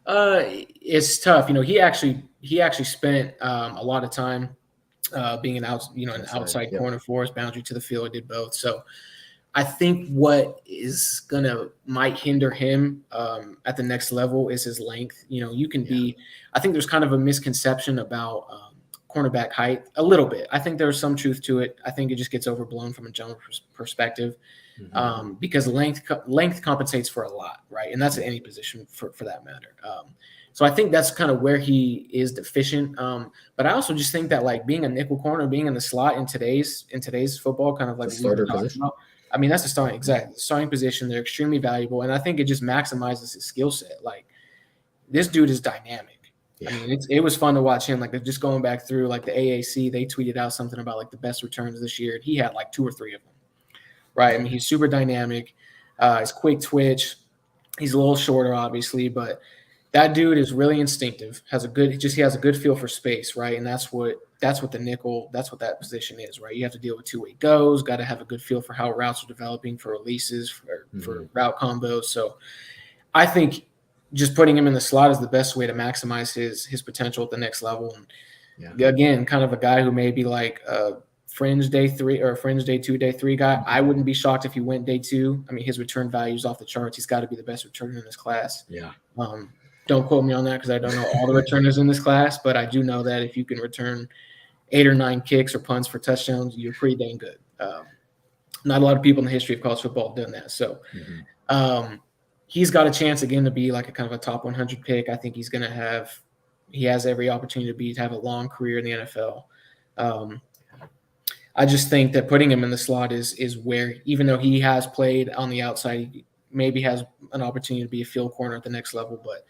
Speaker 2: It's tough. He actually spent a lot of time being an outside corner for us, boundary to the field. I did both. So I think what might hinder him at the next level is his length. You can be. I think there's kind of a misconception about cornerback height a little bit. I think there's some truth to it. I think it just gets overblown from a general perspective because length compensates for a lot, right? And that's at any position for that matter. So I think that's kind of where he is deficient. But I also just think that like being a nickel corner, being in the slot in today's football, kind of like
Speaker 1: starter position.
Speaker 2: I mean, that's the starting position. They're extremely valuable, and I think it just maximizes his skill set. Like this dude is dynamic. Yeah. I mean, it was fun to watch him. Like just going back through like the AAC, they tweeted out something about like the best returns this year, and he had like 2 or 3 of them. Right? I mean, he's super dynamic. He's quick twitch. He's a little shorter, obviously, but that dude is really instinctive. He has a good feel for space, right? And that's what the nickel. That's what that position is, right? You have to deal with two-way goes. Got to have a good feel for how routes are developing, for releases, for route combos. So, I think just putting him in the slot is the best way to maximize his potential at the next level. And again, kind of a guy who may be like a fringe day 3 or a fringe day 2, day 3 guy. I wouldn't be shocked if he went day 2. I mean, his return value is off the charts. He's got to be the best returner in this class.
Speaker 1: Yeah.
Speaker 2: Don't quote me on that because I don't know all the returners in this class, but I do know that if you can return 8 or 9 kicks or punts for touchdowns, you're pretty dang good. Not a lot of people in the history of college football have done that. So he's got a chance again to be like a kind of a top 100 pick. I think he has every opportunity to have a long career in the NFL. I just think that putting him in the slot is where, even though he has played on the outside, he maybe has an opportunity to be a field corner at the next level. But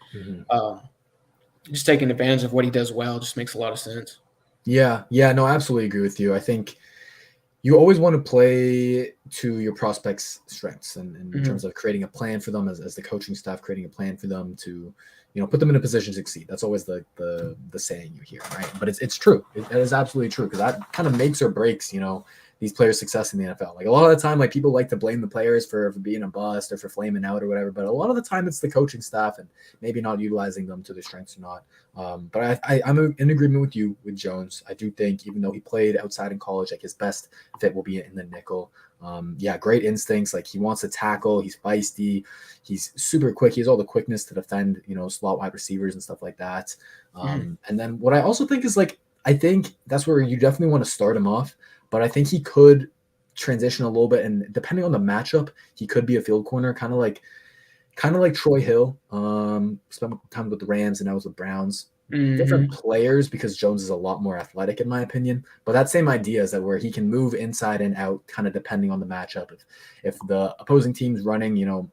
Speaker 2: just taking advantage of what he does well just makes a lot of sense.
Speaker 1: Yeah, no, I absolutely agree with you. I think you always want to play to your prospects' strengths, and in terms of creating a plan for them as the coaching staff, creating a plan for them to, put them in a position to succeed. That's always the saying you hear, right? But it's true. It is absolutely true, because that kind of makes or breaks, these players' success in the NFL. Like a lot of the time, like people like to blame the players for being a bust or for flaming out or whatever, but a lot of the time it's the coaching staff and maybe not utilizing them to their strengths or not. But I'm in agreement with you with Jones. I do think, even though he played outside in college, like his best fit will be in the nickel. Great instincts. Like he wants to tackle. He's feisty. He's super quick. He has all the quickness to defend, slot wide receivers and stuff like that. And then what I also think is, like, I think that's where you definitely want to start him off, but I think he could transition a little bit, and depending on the matchup, he could be a field corner, kind of like Troy Hill. Spent time with the Rams and I was with Browns. Different players, because Jones is a lot more athletic in my opinion, but that same idea is that where he can move inside and out, kind of depending on the matchup. If the opposing team's running,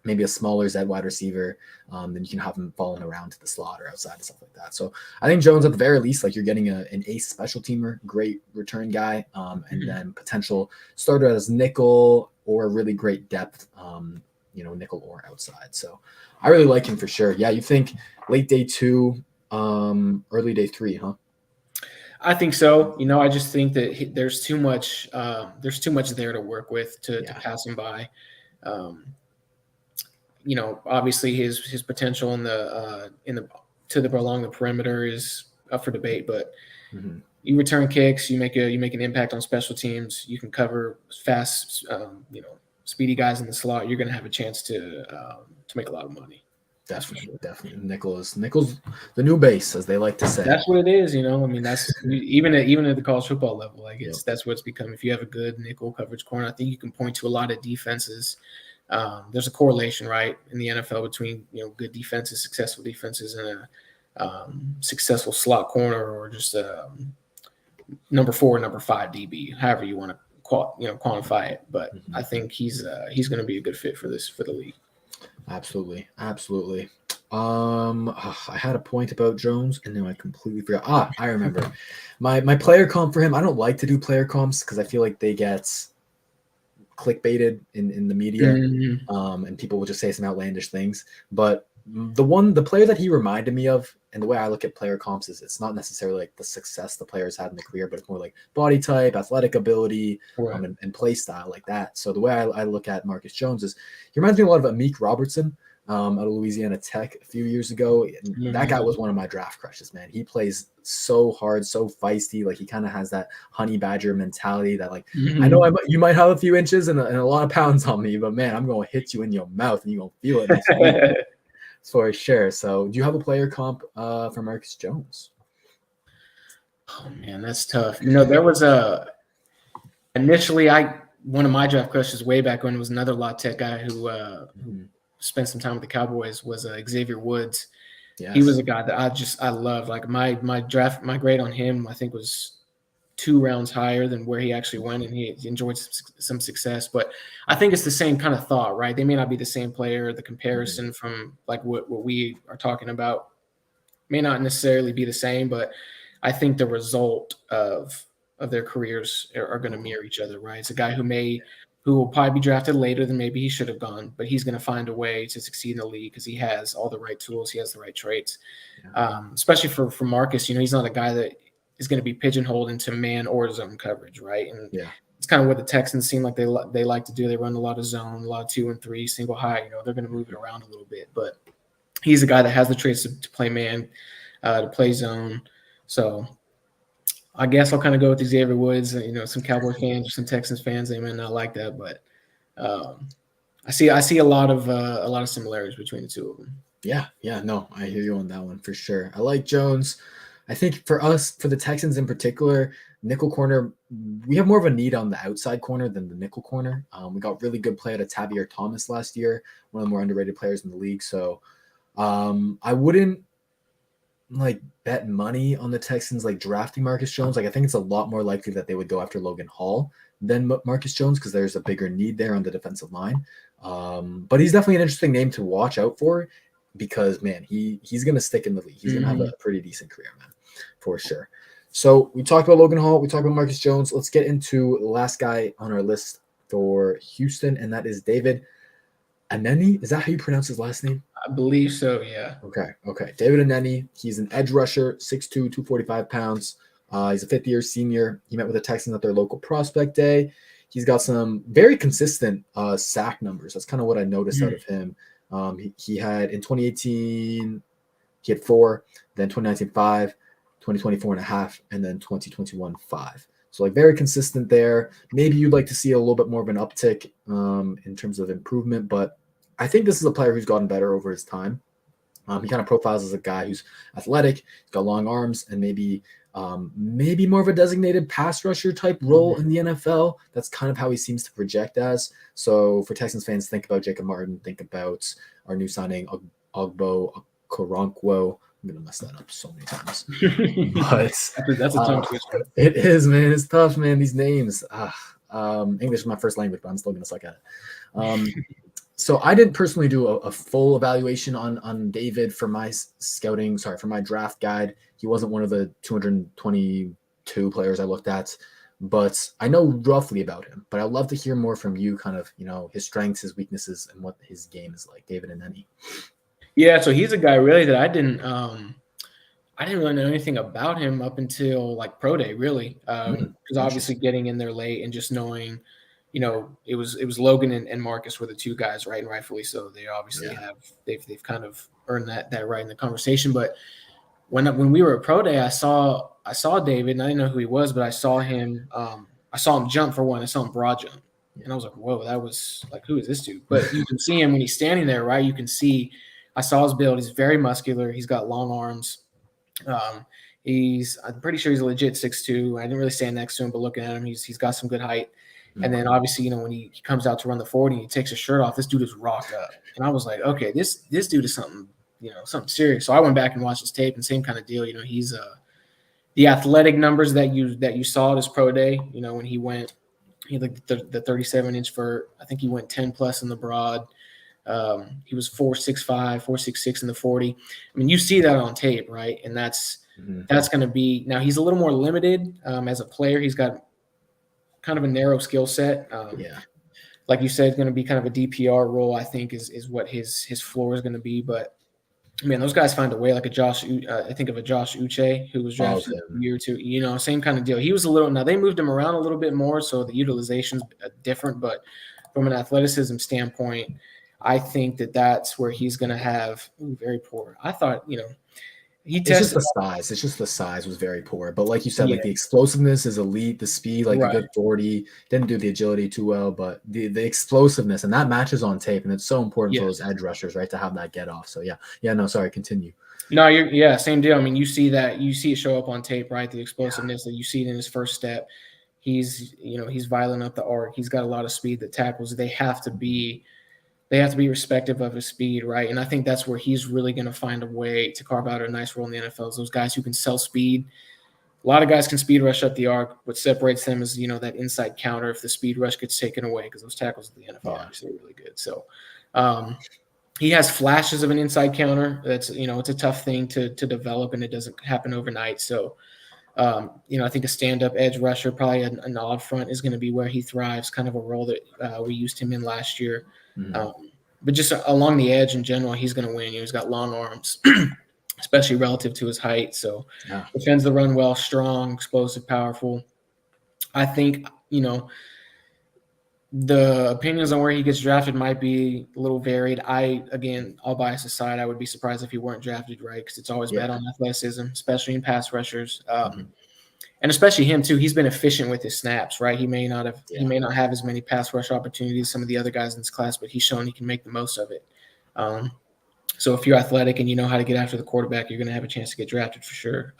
Speaker 1: maybe a smaller Z wide receiver, then you can have him falling around to the slot or outside and stuff like that. So I think Jones, at the very least, like, you're getting an ace special teamer, great return guy, and then potential starter as nickel, or really great depth, nickel or outside. So I really like him for sure. Yeah, you think late day 2, early day 3, huh?
Speaker 2: I think so. I just think that there's too much there to work with to pass him by. Obviously his potential along the perimeter is up for debate, but you return kicks, you make an impact on special teams, you can cover fast, speedy guys in the slot, you're going to have a chance to make a lot of money.
Speaker 1: Definitely. Nickel's the new base, as they like to say.
Speaker 2: That's what it is. That's even at the college football level, like that's what it's become. If you have a good nickel coverage corner, I think you can point to a lot of defenses. There's a correlation, right, in the NFL between good defenses, successful defenses, and a successful slot corner, or just number 4, number 5 DB, however you want to quantify it. But I think he's going to be a good fit for the league.
Speaker 1: Absolutely. I had a point about Jones, and then I completely forgot. I remember my player comp for him. I don't like to do player comps because I feel like they get clickbaited in the media, and people will just say some outlandish things. But the player that he reminded me of, and the way I look at player comps, is it's not necessarily like the success the players had in the career, but it's more like body type, athletic ability, and play style, like that. So the way I look at Marcus Jones is, he reminds me a lot of Amik Robertson out of Louisiana Tech a few years ago. And that guy was one of my draft crushes, man. He plays so hard, so feisty. Like, he kind of has that honey badger mentality that, like, I know you might have a few inches and a lot of pounds on me, but man, I'm going to hit you in your mouth and you're going to feel it next week. For sure. So do you have a player comp for Marcus Jones?
Speaker 2: Oh man, that's tough. There was initially one of my draft crushes way back when was another La Tech guy who spent some time with the Cowboys, was Xavier Woods. Yes. He was a guy that I loved. Like, my grade on him, I think, was 2 rounds higher than where he actually went, and he enjoyed some success. But I think it's the same kind of thought, right? They may not be the same player. The comparison from like what we are talking about may not necessarily be the same, but I think the result of their careers are going to mirror each other, right? It's a guy who will probably be drafted later than maybe he should have gone, but he's going to find a way to succeed in the league because he has all the right tools. He has the right traits, especially for Marcus. He's not a guy that is going to be pigeonholed into man or zone coverage, right? And it's kind of what the Texans seem like they like to do. They run a lot of zone, a lot of 2 and 3, single high. They're going to move it around a little bit, but he's a guy that has the traits to play man, to play zone. So I guess I'll kind of go with Xavier Woods. Some Cowboy fans or some Texans fans, they may not like that, but I see a lot of similarities between the two of them.
Speaker 1: Yeah, no, I hear you on that one for sure. I like Jones. I think for the Texans in particular, nickel corner we have more of a need on the outside corner than the nickel corner. We got really good play out of Tavier Thomas last year, one of the more underrated players in the league. So I wouldn't like bet money on the Texans like drafting Marcus Jones. Like I think it's a lot more likely that they would go after Logan Hall than Marcus Jones because there's a bigger need there on the defensive line. But he's definitely an interesting name to watch out for because man, he's gonna stick in the league. He's gonna have a pretty decent career, man, for sure. So we talked about Logan Hall, we talked about Marcus Jones. Let's get into the last guy on our list for Houston, and that is David Anenih. Is that how you pronounce his last name?
Speaker 2: I believe so, yeah.
Speaker 1: Okay. David Anenih. He's an edge rusher, 6'2", 245 pounds. He's a fifth-year senior. He met with the Texans at their local prospect day. He's got some very consistent sack numbers. That's kind of what I noticed out of him. He had in 2018, he had 4, then 2019, 5, 2020, 4.5, and then 2021, 5. So like very consistent there. Maybe you'd like to see a little bit more of an uptick in terms of improvement, but I think this is a player who's gotten better over his time. He kind of profiles as a guy who's athletic, he's got long arms, and maybe more of a designated pass rusher type role in the NFL. That's kind of how he seems to project as. So for Texans fans, think about Jacob Martin, think about our new signing, Ogbo Okoronkwo. I'm going to mess that up so many times. But
Speaker 2: that's a tongue twister.
Speaker 1: It is, man. It's tough, man. These names. English is my first language, but I'm still going to suck at it. So I didn't personally do a full evaluation on David for my for my draft guide. He wasn't one of the 222 players I looked at, but I know roughly about him. But I'd love to hear more from you, kind of, his strengths, his weaknesses, and what his game is like. David Anenih.
Speaker 2: Yeah, so he's a guy really that I didn't really know anything about him up until like pro day, really, because obviously getting in there late and just knowing. It was Logan and Marcus were the two guys, right, and rightfully so. They obviously they've kind of earned that right in the conversation. But when we were at pro day, I saw David, and I didn't know who he was, but I saw him jump for one. I saw him broad jump, and I was like, whoa, that was like, who is this dude? But you can see him when he's standing there, right? You can see. I saw his build. He's very muscular. He's got long arms. I'm pretty sure he's a legit 6'2". I didn't really stand next to him, but looking at him, he's got some good height. And then obviously, when he comes out to run the 40 and he takes his shirt off, this dude is rocked up. And I was like, okay, this dude is something, something serious. So I went back and watched his tape and same kind of deal. He's the athletic numbers that you saw at his pro day, when he had like the 37-inch vert. I think he went 10 plus in the broad. He was 4.65, 4.66 in the 40. I mean, you see that on tape, right? And that's going to be – now he's a little more limited as a player. He's got kind of a narrow skill set. Like you said, it's going to be kind of a DPR role, I think, is what his floor is going to be. But, man, those guys find a way, like I think of a Josh Uche, who was drafted a year or two. Same kind of deal. He was now they moved him around a little bit more, so the utilization's different. But from an athleticism standpoint, I think that's where he's going to have very poor. I thought, he tested.
Speaker 1: It's just the size. It's just the size was very poor. But like you said, like the explosiveness is elite. The speed, like a good 40. Didn't do the agility too well, but the explosiveness, and that matches on tape. And it's so important for those edge rushers, right, to have that get off. So no, sorry, continue.
Speaker 2: No, same deal. I mean, you see it show up on tape, right? The explosiveness that you see it in his first step. He's violent up the arc. He's got a lot of speed. The tackles, they have to be respective of his speed, right? And I think that's where he's really going to find a way to carve out a nice role in the NFL. Is those guys who can sell speed. A lot of guys can speed rush up the arc. What separates them is, that inside counter if the speed rush gets taken away, because those tackles in the NFL are actually really good. So he has flashes of an inside counter. That's, it's a tough thing to develop, and it doesn't happen overnight. So, I think a stand-up edge rusher, probably an odd front, is going to be where he thrives, kind of a role that we used him in last year. But just along the edge in general, he's going to win. He's got long arms, especially relative to his height. So defends the run well, strong, explosive, powerful. I think, the opinions on where he gets drafted might be a little varied. Again, all bias aside, I would be surprised if he weren't drafted, right? Because it's always bet on athleticism, especially in pass rushers. And especially him too. He's been efficient with his snaps, right? He may not have as many pass rush opportunities as some of the other guys in this class, but he's shown he can make the most of it. So if you're athletic and you know how to get after the quarterback, you're going to have a chance to get drafted for sure.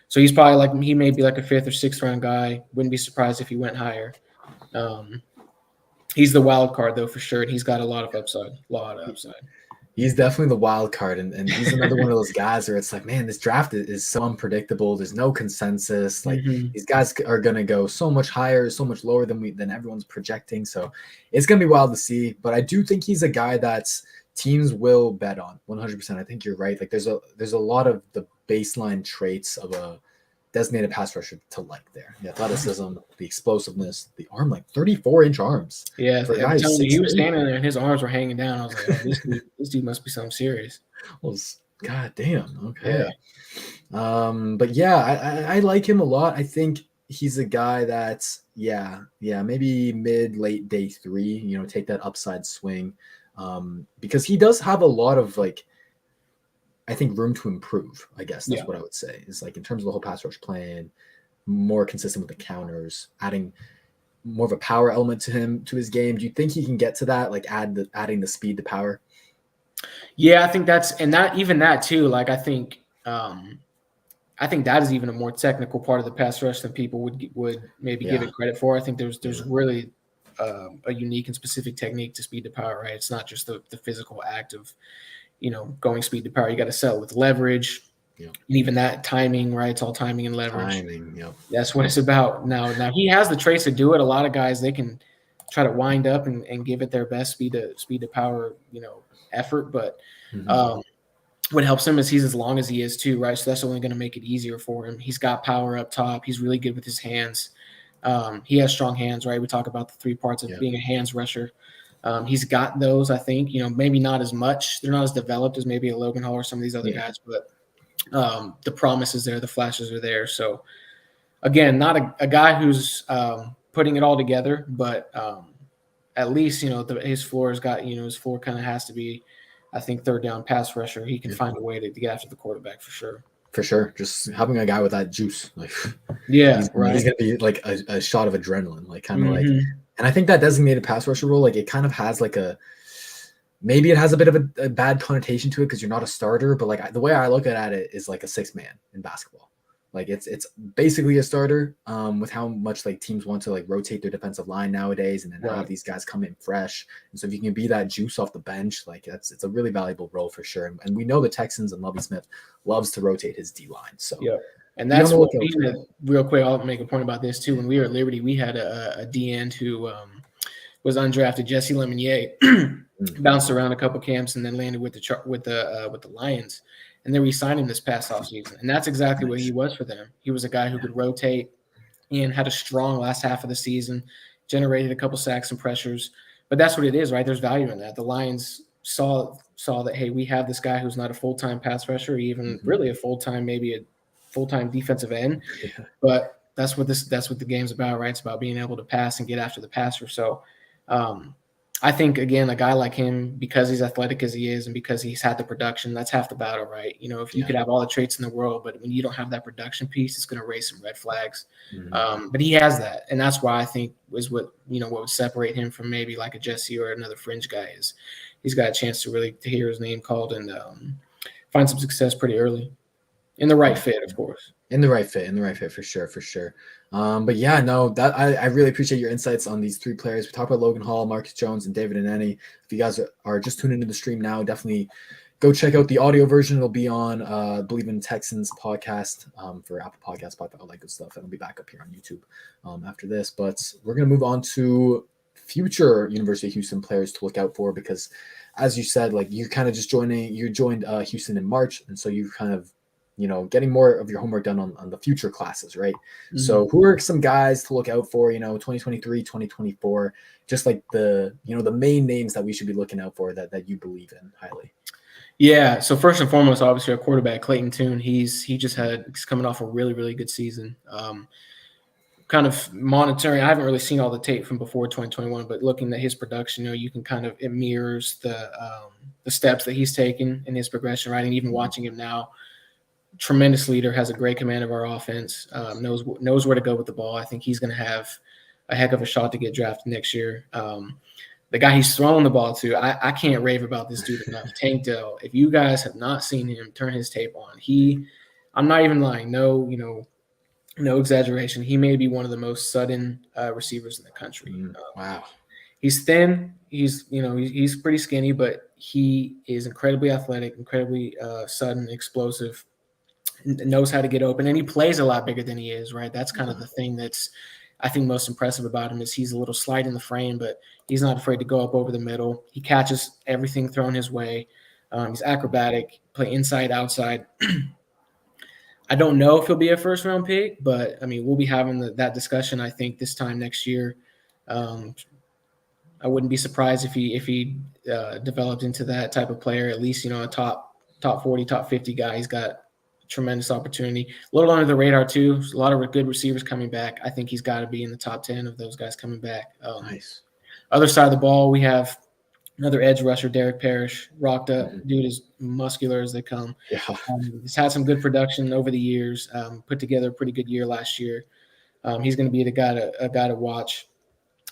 Speaker 2: So he's probably like, he may be like a 5th or 6th round guy. Wouldn't be surprised if he went higher. He's the wild card though, for sure. And he's got a lot of upside.
Speaker 1: He's definitely the wild card, and he's another one of those guys where it's like, man, this draft is so unpredictable. There's no consensus. Like these guys are gonna go so much higher, so much lower than everyone's projecting. So it's gonna be wild to see. But I do think he's a guy that's teams will bet on 100%. I think you're right. Like there's a lot of the baseline traits of a designated pass rusher to like there. The athleticism, the explosiveness, the arm, like 34-inch arms.
Speaker 2: Yeah, for a guy he was standing there and his arms were hanging down. I was like, oh, this dude must be something serious.
Speaker 1: Well, God damn. Okay. Yeah. But yeah, I like him a lot. I think he's a guy that's maybe late day 3, take that upside swing. Because he does have a lot of like, I think, room to improve, I guess that's what I would say, is like in terms of the whole pass rush plan, more consistent with the counters, adding more of a power element to his game. Do you think he can get to that, like adding the speed to power?
Speaker 2: Yeah, I think that too. Like I think that is even a more technical part of the pass rush than people would maybe give it credit for. I think there's really a unique and specific technique to speed to power, right? It's not just the physical act of going speed to power. You got to sell with leverage. And even that timing, right? It's all timing and leverage. That's what it's about. Now he has the traits to do it. A lot of guys, they can try to wind up and give it their best speed to power, effort. But what helps him is he's as long as he is too, right? So that's only going to make it easier for him. He's got power up top. He's really good with his hands. He has strong hands, right? We talk about the 3 parts of being a hands rusher. He's got those, I think, maybe not as much. They're not as developed as maybe a Logan Hall or some of these other guys, but the promise is there. The flashes are there. So, again, not a guy who's putting it all together, but at least, his floor has got, his floor kind of has to be, I think, 3rd down pass rusher. He can find a way to get after the quarterback for sure.
Speaker 1: For sure. Just having a guy with that juice. Like,
Speaker 2: he's
Speaker 1: going to be like a shot of adrenaline, like kind of like. And I think that designated pass rusher role, like it kind of has like maybe it has a bit of a bad connotation to it because you're not a starter, but like the way I look at it is like a 6-man in basketball. Like it's basically a starter with how much like teams want to like rotate their defensive line nowadays and then have these guys come in fresh. And so if you can be that juice off the bench, like it's a really valuable role for sure. And we know the Texans and Lovie Smith loves to rotate his D line. So
Speaker 2: and that's what real quick, I'll make a point about this too. When we were at Liberty, we had a D end who was undrafted, Jesse Lemonnier, bounced around a couple camps and then landed with the Lions, and then we signed him this past offseason. And that's exactly what he was for them. He was a guy who could rotate and had a strong last half of the season, generated a couple sacks and pressures. But that's what it is, right? There's value in that. The Lions saw that, hey, we have this guy who's not a full-time pass rusher, even really a full-time, maybe a full-time defensive end, but that's what the game's about, right? It's about being able to pass and get after the passer. So I think, again, a guy like him, because he's athletic as he is and because he's had the production, that's half the battle, right? If you could have all the traits in the world, but when you don't have that production piece, it's going to raise some red flags. But he has that, and that's why I think is what would separate him from maybe like a Jesse or another fringe guy is he's got a chance to hear his name called and find some success pretty early. In the right fit, of course.
Speaker 1: In the right fit, for sure. But yeah, no, that I really appreciate your insights on these 3 players. We talked about Logan Hall, Marcus Jones, and David Anenih. If you guys are just tuning into the stream now, definitely go check out the audio version. It'll be on, I believe, in Texans podcast for Apple Podcasts, Spotify, all that good stuff. And it'll be back up here on YouTube after this. But we're going to move on to future University of Houston players to look out for because, as you said, like you joined Houston in March, and so you kind of getting more of your homework done on the future classes, right? So who are some guys to look out for, 2023, 2024, just like the main names that we should be looking out for that you believe in highly?
Speaker 2: Yeah. So first and foremost, obviously our quarterback, Clayton Tune, he's coming off a really, really good season. Kind of monitoring, I haven't really seen all the tape from before 2021, but looking at his production, you can it mirrors the steps that he's taken in his progression, right? And even watching him now, tremendous leader, has a great command of our offense, knows where to go with the ball. I think he's going to have a heck of a shot to get drafted next year. The guy he's throwing the ball to, I can't rave about this dude enough. Tank Dell, if you guys have not seen him, turn his tape on. I'm not even lying. No, no exaggeration. He may be one of the most sudden receivers in the country.
Speaker 1: Wow.
Speaker 2: He's thin. He's pretty skinny, but he is incredibly athletic, incredibly sudden, explosive, knows how to get open, and he plays a lot bigger than he is, right? That's kind of the thing that's, I think, most impressive about him is he's a little slight in the frame, but he's not afraid to go up over the middle. He catches everything thrown his way. He's acrobatic, play inside, outside. I don't know if he'll be a first-round pick, but, I mean, we'll be having that discussion, I think, this time next year. I wouldn't be surprised if he developed into that type of player, at least, a top 40, top 50 guy. He's got tremendous opportunity. A little under the radar, too. There's a lot of good receivers coming back. I think he's got to be in the top 10 of those guys coming back.
Speaker 1: Nice.
Speaker 2: Other side of the ball, we have another edge rusher, Derek Parrish, rocked up. Dude is muscular as they come.
Speaker 1: Yeah.
Speaker 2: He's had some good production over the years, put together a pretty good year last year. He's going to be a guy to watch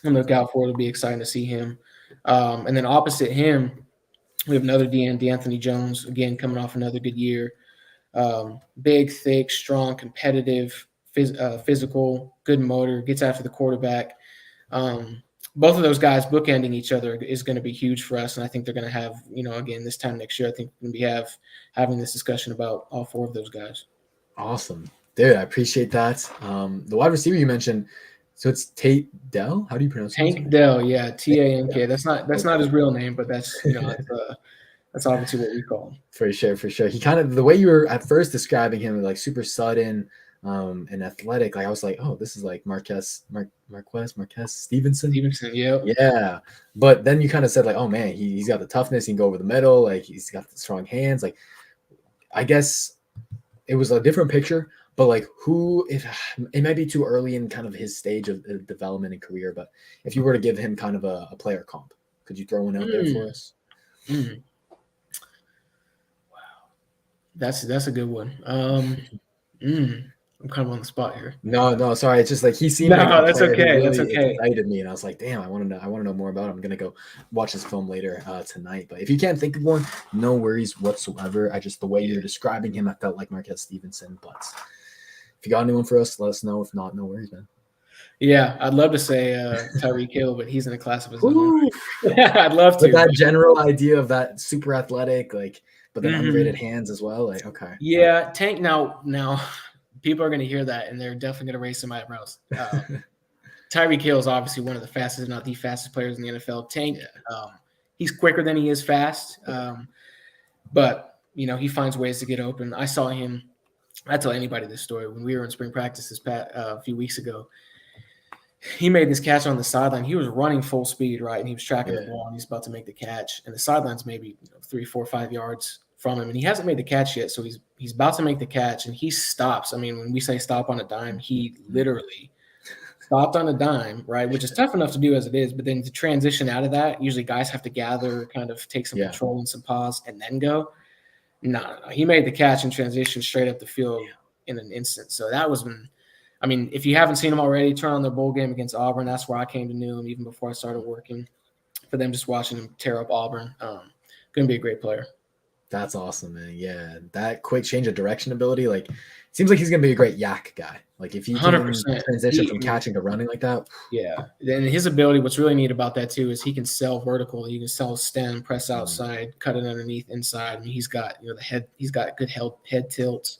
Speaker 2: and look out for. It'll be exciting to see him. And then opposite him, we have another DeAnthony Jones, again, coming off another good year. Big, thick, strong, competitive, physical, good motor, gets after the quarterback. Both of those guys bookending each other is going to be huge for us. And I think they're going to have, again, this time next year, I think we're going to be having this discussion about all four of those guys.
Speaker 1: Awesome. Dude, I appreciate that. The wide receiver you mentioned, so it's Tate Dell? How do you pronounce it?
Speaker 2: Tank Dell, yeah, T-A-N-K. That's not his real name, but that's, that's obviously what we call him.
Speaker 1: For sure. He kind of, the way you were at first describing him, like super sudden and athletic, like I was like, oh, this is like Marquez Stevenson. Yeah. But then you kind of said like, oh man, he's got the toughness. He can go over the middle. Like he's got the strong hands. Like I guess it was a different picture, but like it might be too early in kind of his stage of development and career. But if you were to give him kind of a player comp, could you throw one out there for us?
Speaker 2: That's a good one. I'm kind of on the spot here.
Speaker 1: No, sorry. It's just like he seemed.
Speaker 2: No,
Speaker 1: like
Speaker 2: that's okay.
Speaker 1: Really
Speaker 2: that's okay.
Speaker 1: Excited me, and I was like, damn, I want to know more about him. I'm gonna go watch this film later tonight. But if you can't think of one, no worries whatsoever. The way you're describing him, I felt like Marquez Stevenson. But if you got anyone for us, let us know. If not, no worries, man.
Speaker 2: Yeah, I'd love to say Tyreek Hill, but he's in a class of his own. I'd love to.
Speaker 1: But that general idea of that super athletic, like, but then underrated hands as well. Like, okay.
Speaker 2: Yeah, Tank. Now, people are going to hear that, and they're definitely going to raise some eyebrows. Tyreek Hill is obviously one of the fastest, if not the fastest players in the NFL. Tank, he's quicker than he is fast, but he finds ways to get open. I saw him. I tell anybody this story when we were in spring practice a few weeks ago. He made this catch on the sideline. He was running full speed, right, and he was tracking the ball, and he's about to make the catch. And the sideline's maybe 3, 4, 5 yards from him, and he hasn't made the catch yet. So he's about to make the catch, and he stops. I mean, when we say stop on a dime, he literally stopped on a dime, right, which is tough enough to do as it is. But then to transition out of that, usually guys have to gather, kind of take some control and some pause, and then go. No. He made the catch and transition straight up the field in an instant. So that was when. I mean, if you haven't seen him already, turn on their bowl game against Auburn. That's where I came to know him even before I started working. For them, just watching him tear up Auburn, going to be a great player.
Speaker 1: That's awesome, man. Yeah, that quick change of direction ability, like, it seems like he's going to be a great yak guy. Like, if he can
Speaker 2: 100%.
Speaker 1: transition from catching to running like that.
Speaker 2: Yeah, and his ability, what's really neat about that, too, is he can sell vertical. He can sell stem, press outside, cut it underneath, inside. I mean, he's got, the head. He's got good head tilts.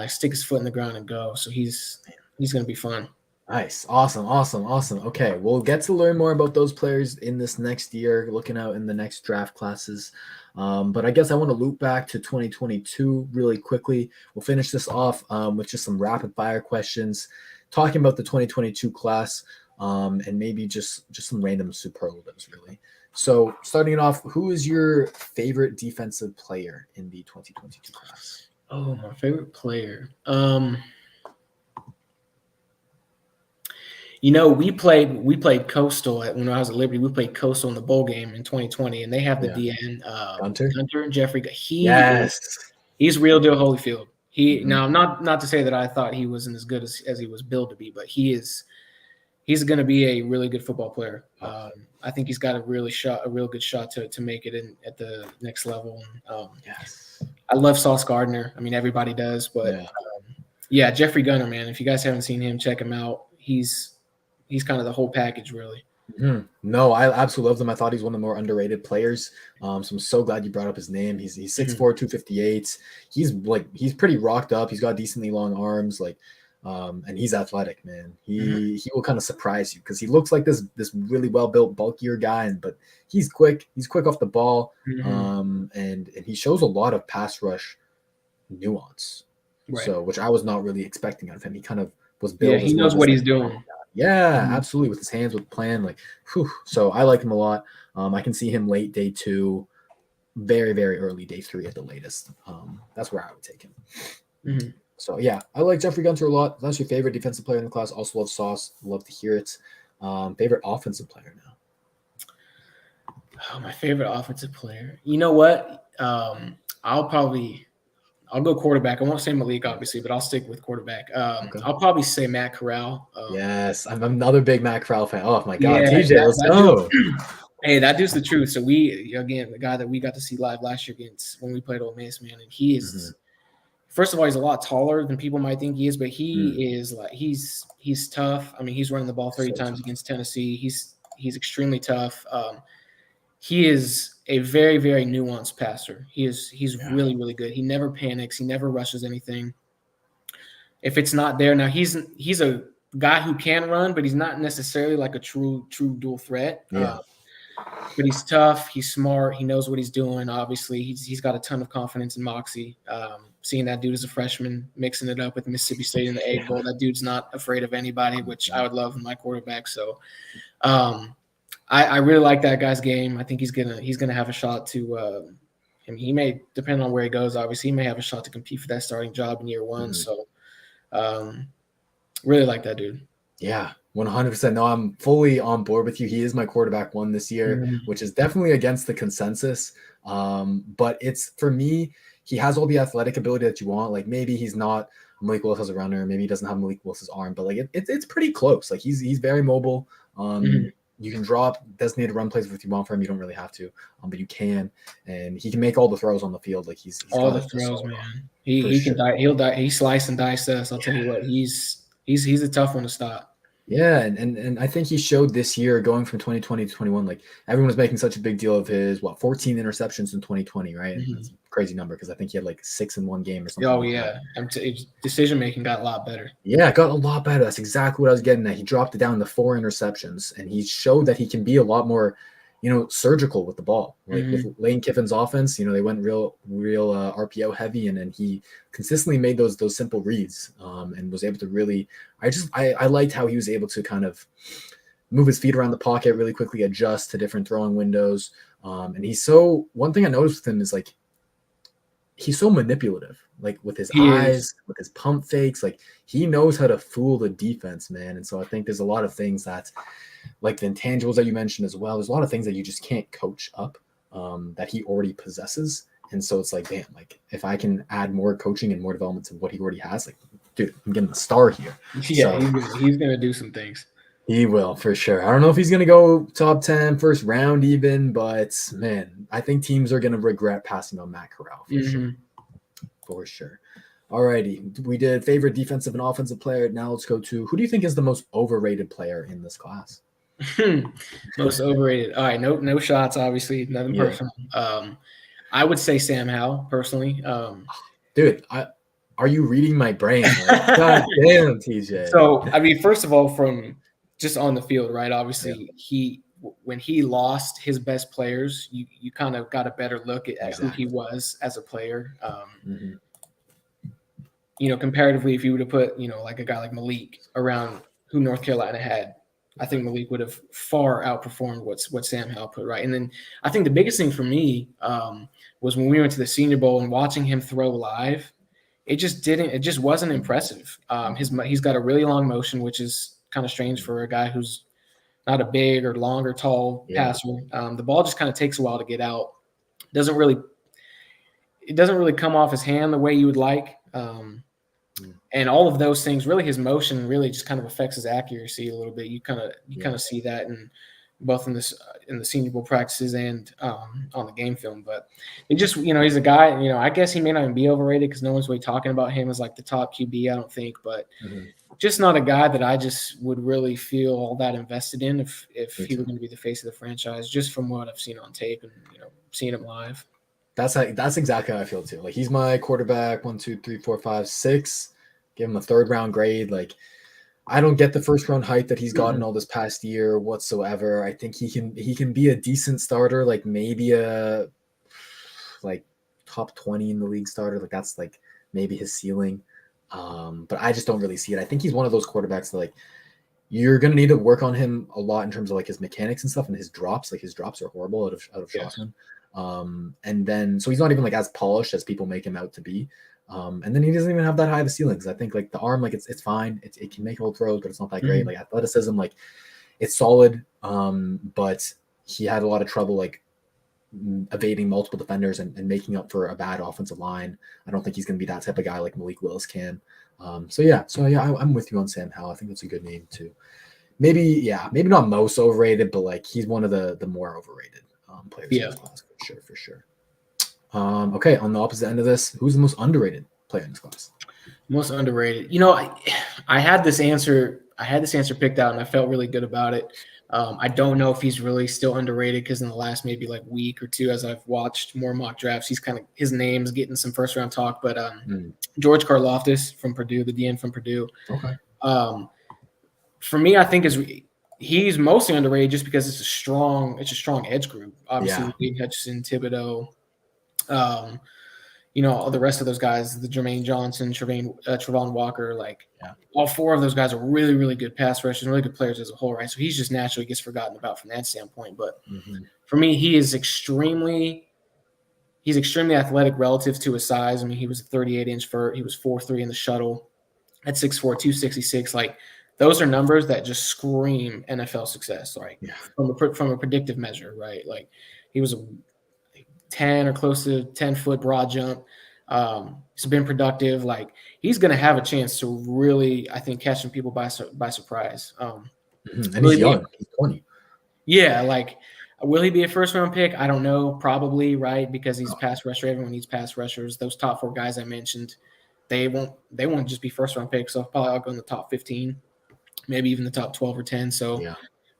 Speaker 2: Stick his foot in the ground and go. So he's going to be fun.
Speaker 1: Nice. Awesome. Okay, we'll get to learn more about those players in this next year, looking out in the next draft classes. But I guess I want to loop back to 2022 really quickly. We'll finish this off with just some rapid fire questions, talking about the 2022 class and maybe just some random superlatives, really. So starting it off, who is your favorite defensive player in the 2022 class?
Speaker 2: Oh, my favorite player. We played Coastal when I was at Liberty. We played Coastal in the bowl game in 2020, and they have the DN Hunter and Jeffrey. He's real deal Holyfield. Now not to say that I thought he wasn't as good as he was billed to be, but he's he's going to be a really good football player. I think he's got a real good shot to make it in at the next level.
Speaker 1: Yes.
Speaker 2: I love Sauce Gardner. I mean, everybody does, but Jeffrey Gunner, man. If you guys haven't seen him, check him out. He's kind of the whole package, really.
Speaker 1: Mm-hmm. No, I absolutely love him. I thought he's one of the more underrated players. So I'm so glad you brought up his name. He's 6'4", 258. He's pretty rocked up. He's got decently long arms, and he's athletic, man. He will kind of surprise you because he looks like this really well built, bulkier guy, but he's quick. He's quick off the ball, and he shows a lot of pass rush nuance. Right. So, which I was not really expecting out of him. He kind of was built.
Speaker 2: Yeah, he knows what he's doing.
Speaker 1: Yeah, absolutely. With his hands, with plan, So I like him a lot. I can see him late day 2, very, very early day 3 at the latest. That's where I would take him. So yeah, I like Jeffrey Gunter a lot. That's your favorite defensive player in the class. Also love Sauce. Love to hear it. Favorite offensive player now?
Speaker 2: Oh, my favorite offensive player. You know what? I'll go quarterback. I won't say Malik, obviously, but I'll stick with quarterback. Okay. I'll probably say Matt Corral.
Speaker 1: Yes, I'm another big Matt Corral fan. Oh, my God. Yeah, TJ, let's go.
Speaker 2: Hey, that dude's the truth. So the guy that we got to see live last year when we played Ole Miss, man, and he is first of all, he's a lot taller than people might think he is, but he is he's tough. I mean, he's running the ball 30 times against Tennessee. He's extremely tough. He is a very, very nuanced passer. He's really, really good. He never panics. He never rushes anything. If it's not there, now he's a guy who can run, but he's not necessarily like a true dual threat.
Speaker 1: Yeah.
Speaker 2: But he's tough. He's smart. He knows what he's doing. Obviously, he's got a ton of confidence and moxie. Seeing that dude as a freshman, mixing it up with Mississippi State in the Egg Bowl, that dude's not afraid of anybody, which I would love in my quarterback. So, I really like that guy's game. I think he's gonna have a shot to. He may, depend on where he goes. Obviously, he may have a shot to compete for that starting job in year 1. So, really like that dude.
Speaker 1: Yeah, 100%. No, I'm fully on board with you. He is my quarterback 1 this year, which is definitely against the consensus. But it's, for me, he has all the athletic ability that you want. Like, maybe he's not Malik Willis as a runner. Maybe he doesn't have Malik Willis's arm, but it's pretty close. Like, he's very mobile. You can drop designated run plays if you want for him. You don't really have to, but you can, and he can make all the throws on the field. Like he's
Speaker 2: all the throws, man. He can die. He slice and dice us. I'll tell you what, he's a tough one to stop.
Speaker 1: Yeah, and I think he showed this year, going from 2020 to 21, like everyone was making such a big deal of his 14 interceptions in 2020, right? That's a crazy number because I think he had 6 in one game or something.
Speaker 2: Oh yeah, decision making got a lot better.
Speaker 1: Yeah, it got a lot better. That's exactly what I was getting at. He dropped it down to 4 interceptions, and he showed that he can be a lot more, surgical with the ball. Like with Lane Kiffin's offense, they went real RPO heavy, and then he consistently made those simple reads, and was able to really. I liked how he was able to kind of move his feet around the pocket really quickly, adjust to different throwing windows, and one thing I noticed with him is he's so manipulative, with his eyes, with his pump fakes. He knows how to fool the defense, man. And so I think there's a lot of things that, the intangibles that you mentioned as well, there's a lot of things that you just can't coach up, that he already possesses. And so it's damn, if I can add more coaching and more development to what he already has, dude, I'm getting the star here.
Speaker 2: Yeah, so, he's going to do some things.
Speaker 1: He will, for sure. I don't know if he's going to go top 10, first round even, but, man, I think teams are going to regret passing on Matt Corral for sure. For sure. All righty. We did favorite defensive and offensive player. Now let's go to, who do you think is the most overrated player in this class?
Speaker 2: Most overrated. All right. No shots, obviously. Nothing personal. I would say Sam Howell, personally.
Speaker 1: Dude, are you reading my brain? God damn, TJ.
Speaker 2: So, I mean, first of all, from just on the field, right? Obviously, when he lost his best players, you kind of got a better look at who he was as a player. Comparatively, if you would have put, a guy like Malik around who North Carolina had, I think Malik would have far outperformed what Sam Howell put, right? And then I think the biggest thing for me was when we went to the Senior Bowl and watching him throw live, it just wasn't impressive. He's got a really long motion, which is kind of strange for a guy who's not a big or long or tall passer. The ball just kind of takes a while to get out. It doesn't really come off his hand the way you would like. And all of those things, really, his motion really just kind of affects his accuracy a little bit. You kind of see that in both in the Senior Bowl practices and on the game film. But it just, he's a guy. I guess he may not even be overrated because no one's really talking about him as like the top QB. I don't think, but just not a guy that I just would really feel all that invested in if he were going to be the face of the franchise. Just from what I've seen on tape and seeing him live.
Speaker 1: That's exactly how I feel too. Like he's my quarterback 1, 2, 3, 4, 5, 6. Give him a 3rd round grade. Like I don't get the 1st round hype that he's gotten all this past year whatsoever. I think he can be a decent starter, like maybe a like top 20 in the league starter. Like that's like maybe his ceiling. But I just don't really see it. I think he's one of those quarterbacks that like you're gonna need to work on him a lot in terms of like his mechanics and stuff and his drops. Like his drops are horrible out of shotgun. And then so he's not even like as polished as people make him out to be. And then he doesn't even have that high of a ceiling because I think like the arm, like it's fine. It can make old throws, but it's not that great. Like athleticism, like it's solid. But he had a lot of trouble like evading multiple defenders and making up for a bad offensive line. I don't think he's going to be that type of guy like Malik Willis can. So yeah, I'm with you on Sam Howell. I think that's a good name too. Maybe not most overrated, but like he's one of the more overrated players in this class for sure. Okay, on the opposite end of this, who's the most underrated player in this class?
Speaker 2: Most underrated. I had this answer picked out, and I felt really good about it. I don't know if he's really still underrated because in the last maybe like week or two, as I've watched more mock drafts, his name's getting some 1st round talk. But George Karlaftis from Purdue, the DN from Purdue.
Speaker 1: Okay.
Speaker 2: For me, I think he's mostly underrated just because it's a strong edge group. Obviously, Hutchinson, Thibodeau. All the rest of those guys, the Jermaine Johnson, Travon Walker, all 4 of those guys are really, really good pass rushers and really good players as a whole, right? So he's just naturally gets forgotten about from that standpoint. But for me, he's extremely athletic relative to his size. I mean, he was a 38-inch vert. He was 4'3" in the shuttle at 6'4", 266. Like those are numbers that just scream NFL success, right? From a predictive measure, right? Like he was a 10 or close to 10-foot broad jump. He's been productive. Like he's going to have a chance to really, I think, catch some people by surprise.
Speaker 1: And he's young. He's 20.
Speaker 2: Yeah. Like, will he be a 1st round pick? I don't know. Probably, right? Because he's pass rusher. Everyone needs pass rushers. Those top 4 guys I mentioned, they won't just be 1st round picks. So probably I'll go in the top 15, maybe even the top 12 or 10. So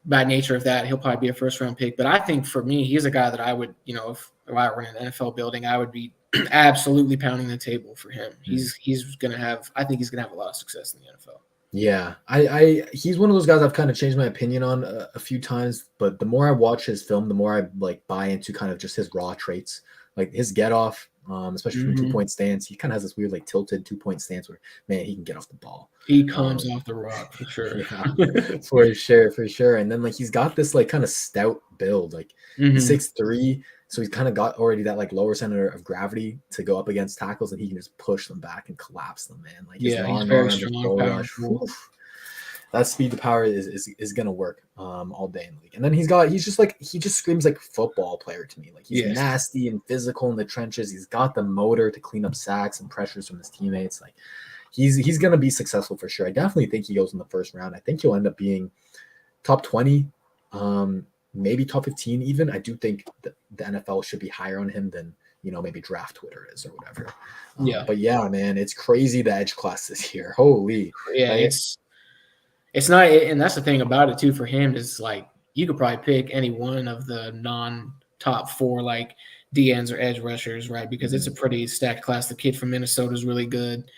Speaker 2: by nature of that, he'll probably be a 1st round pick. But I think for me, he's a guy that I would, if I were in an NFL building, I would be absolutely pounding the table for him. He's going to have a lot of success in the NFL.
Speaker 1: Yeah, he's one of those guys I've kind of changed my opinion on a few times, but the more I watch his film, the more I like buy into kind of just his raw traits, like his get off, especially from 2-point stance. He kind of has this weird like tilted 2-point stance where, man, he can get off the ball.
Speaker 2: He comes off the rock for sure.
Speaker 1: For sure. And then like he's got this like kind of stout build, like 6'3". So he's kind of got already that like lower center of gravity to go up against tackles, and he can just push them back and collapse them, man. Like
Speaker 2: he's very strong.
Speaker 1: That speed to power is gonna work all day in the league. And then he just screams like football player to me. Like he's nasty and physical in the trenches. He's got the motor to clean up sacks and pressures from his teammates. Like he's gonna be successful for sure. I definitely think he goes in the 1st round. I think he'll end up being top 20. Maybe top 15 even. I do think that the NFL should be higher on him than, maybe draft Twitter is or whatever. But yeah, man, it's crazy the edge class this year. Holy.
Speaker 2: Yeah, it's not, and that's the thing about it too for him is like you could probably pick any one of the non-top 4 like DNs or edge rushers, right? Because it's a pretty stacked class. The kid from Minnesota is really good.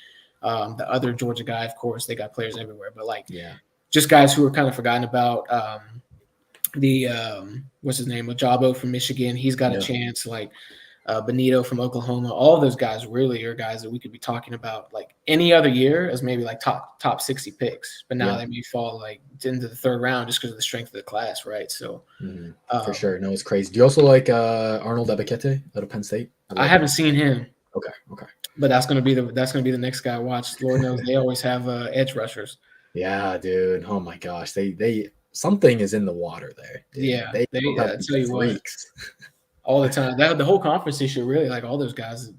Speaker 2: The other Georgia guy, of course, they got players everywhere, but just guys who are kind of forgotten about. What's his name? Ojabo from Michigan. He's got a chance. Like Benito from Oklahoma. All of those guys really are guys that we could be talking about like any other year as maybe like top 60 picks. But now they may fall like into the 3rd round just because of the strength of the class, right? So
Speaker 1: for sure. No, it's crazy. Do you also like Arnold Ebiketie out of Penn State?
Speaker 2: I haven't seen him.
Speaker 1: Okay.
Speaker 2: But that's gonna be the next guy I watch. Lord knows they always have edge rushers.
Speaker 1: Yeah, dude. Oh my gosh. They something is in the water there. Dude.
Speaker 2: Yeah, they tell you what, all the time. The whole conference issue, really, like all those guys,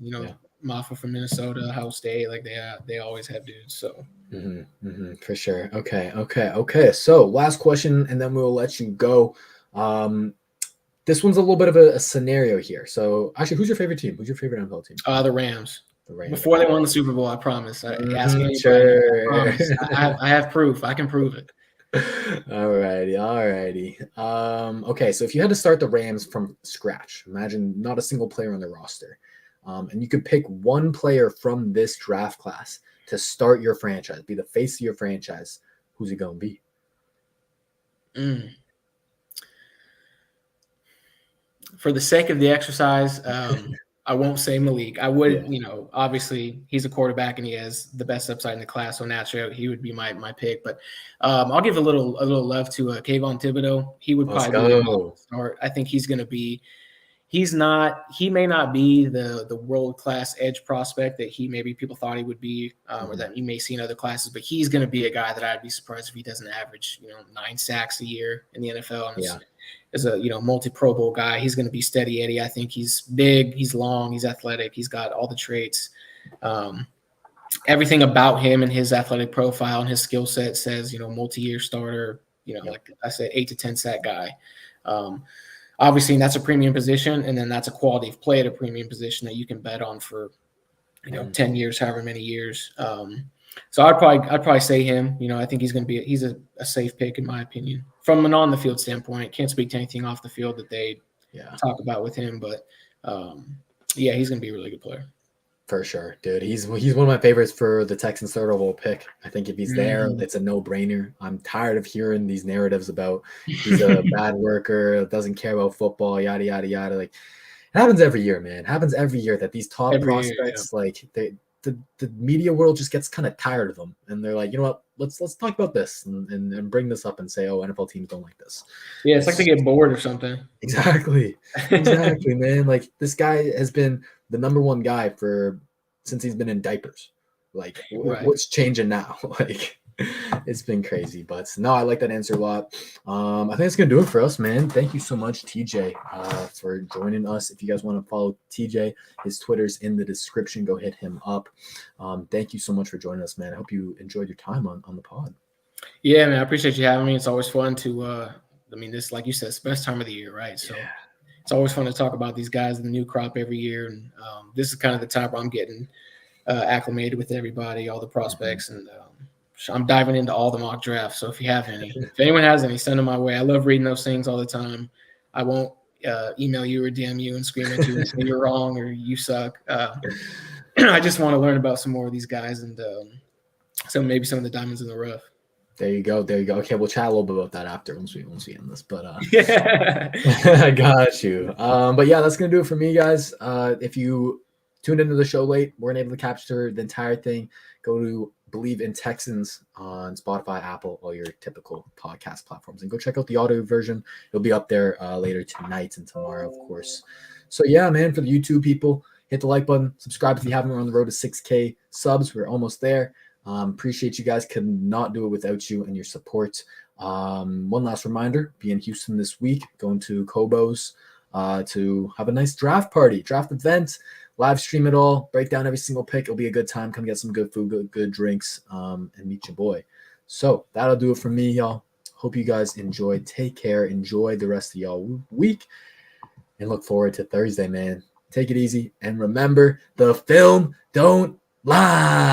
Speaker 2: Maffa from Minnesota, Ohio State, like they always have dudes. So
Speaker 1: for sure. Okay. So last question, and then we'll let you go. This one's a little bit of a scenario here. So actually, who's your favorite team? Who's your favorite NFL team?
Speaker 2: The Rams.
Speaker 1: The Rams.
Speaker 2: Before they won the Super Bowl, I promise. Ask anybody.
Speaker 1: Sure.
Speaker 2: I promise. I have proof. I can prove it.
Speaker 1: Alrighty. Okay, so if you had to start the Rams from scratch, imagine not a single player on the roster, and you could pick one player from this draft class to start your franchise, be the face of your franchise, who's he gonna be?
Speaker 2: For the sake of the exercise, I won't say Malik. I would, obviously he's a quarterback and he has the best upside in the class, so naturally he would be my pick. But I'll give a little love to Kayvon Thibodeau. He would probably be start. I think he's going to be. He may not be the world class edge prospect that maybe people thought he would be, or that you may see in other classes. But he's going to be a guy that I'd be surprised if he doesn't average 9 sacks a year in the NFL. And as a multi-Pro Bowl guy, he's going to be steady Eddie. I think he's big, he's long, he's athletic, he's got all the traits. Everything about him and his athletic profile and his skill set says multi-year starter. Like I said, 8 to 10 sack guy. Obviously, that's a premium position, and then that's a quality of play at a premium position that you can bet on for 10 years, however many years. So I'd probably say him. I think he's a safe pick in my opinion. From an on the field standpoint, can't speak to anything off the field that they talk about with him, but he's going to be a really good player.
Speaker 1: For sure, dude. He's one of my favorites for the Texans third overall pick. I think if he's there, it's a no-brainer. I'm tired of hearing these narratives about he's a bad worker, doesn't care about football, yada yada yada. Like it happens every year, man. It happens every year that these top prospects, like the media world just gets kind of tired of them, and they're like, you know what? Let's talk about this and bring this up and say, oh, NFL teams don't like this.
Speaker 2: Yeah, it's like they get bored or something.
Speaker 1: Exactly, man. Like this guy has been the number one guy since he's been in diapers. Like what's changing now? Like it's been crazy, but no, I like that answer a lot. I think that's gonna do it for us, man. Thank you so much, TJ, for joining us. If you guys want to follow TJ, his Twitter's in the description. Go hit him up. Thank you so much for joining us, man. I hope you enjoyed your time on the pod.
Speaker 2: Yeah, man, I appreciate you having me. It's always fun to this, like you said, it's the best time of the year, right? So it's always fun to talk about these guys in the new crop every year. And this is kind of the time where I'm getting acclimated with everybody, all the prospects, and I'm diving into all the mock drafts. So if you have any, if anyone has any, send them my way. I love reading those things all the time. I won't email you or DM you and scream at you and say you're wrong or you suck. I just want to learn about some more of these guys and maybe some of the diamonds in the rough.
Speaker 1: There you go. Okay, we'll chat a little bit about that after once we end this. But I got you. But yeah, that's gonna do it for me, guys. If you tuned into the show late, weren't able to capture the entire thing, go to Believe in Texans on Spotify, Apple, all your typical podcast platforms, and go check out the audio version. It'll be up there later tonight and tomorrow, of course. So yeah, man, for the YouTube people, hit the like button, subscribe if you haven't. We're on the road to 6K subs. We're almost there. Appreciate you guys. Could not do it without you and your support. One last reminder, be in Houston this week, going to Kobo's to have a nice draft event, live stream it all, break down every single pick. It'll be a good time. Come get some good food, good drinks, and meet your boy. So that'll do it for me, y'all. Hope you guys enjoyed. Take care. Enjoy the rest of y'all week, and look forward to Thursday, man. Take it easy, and remember, the film don't lie.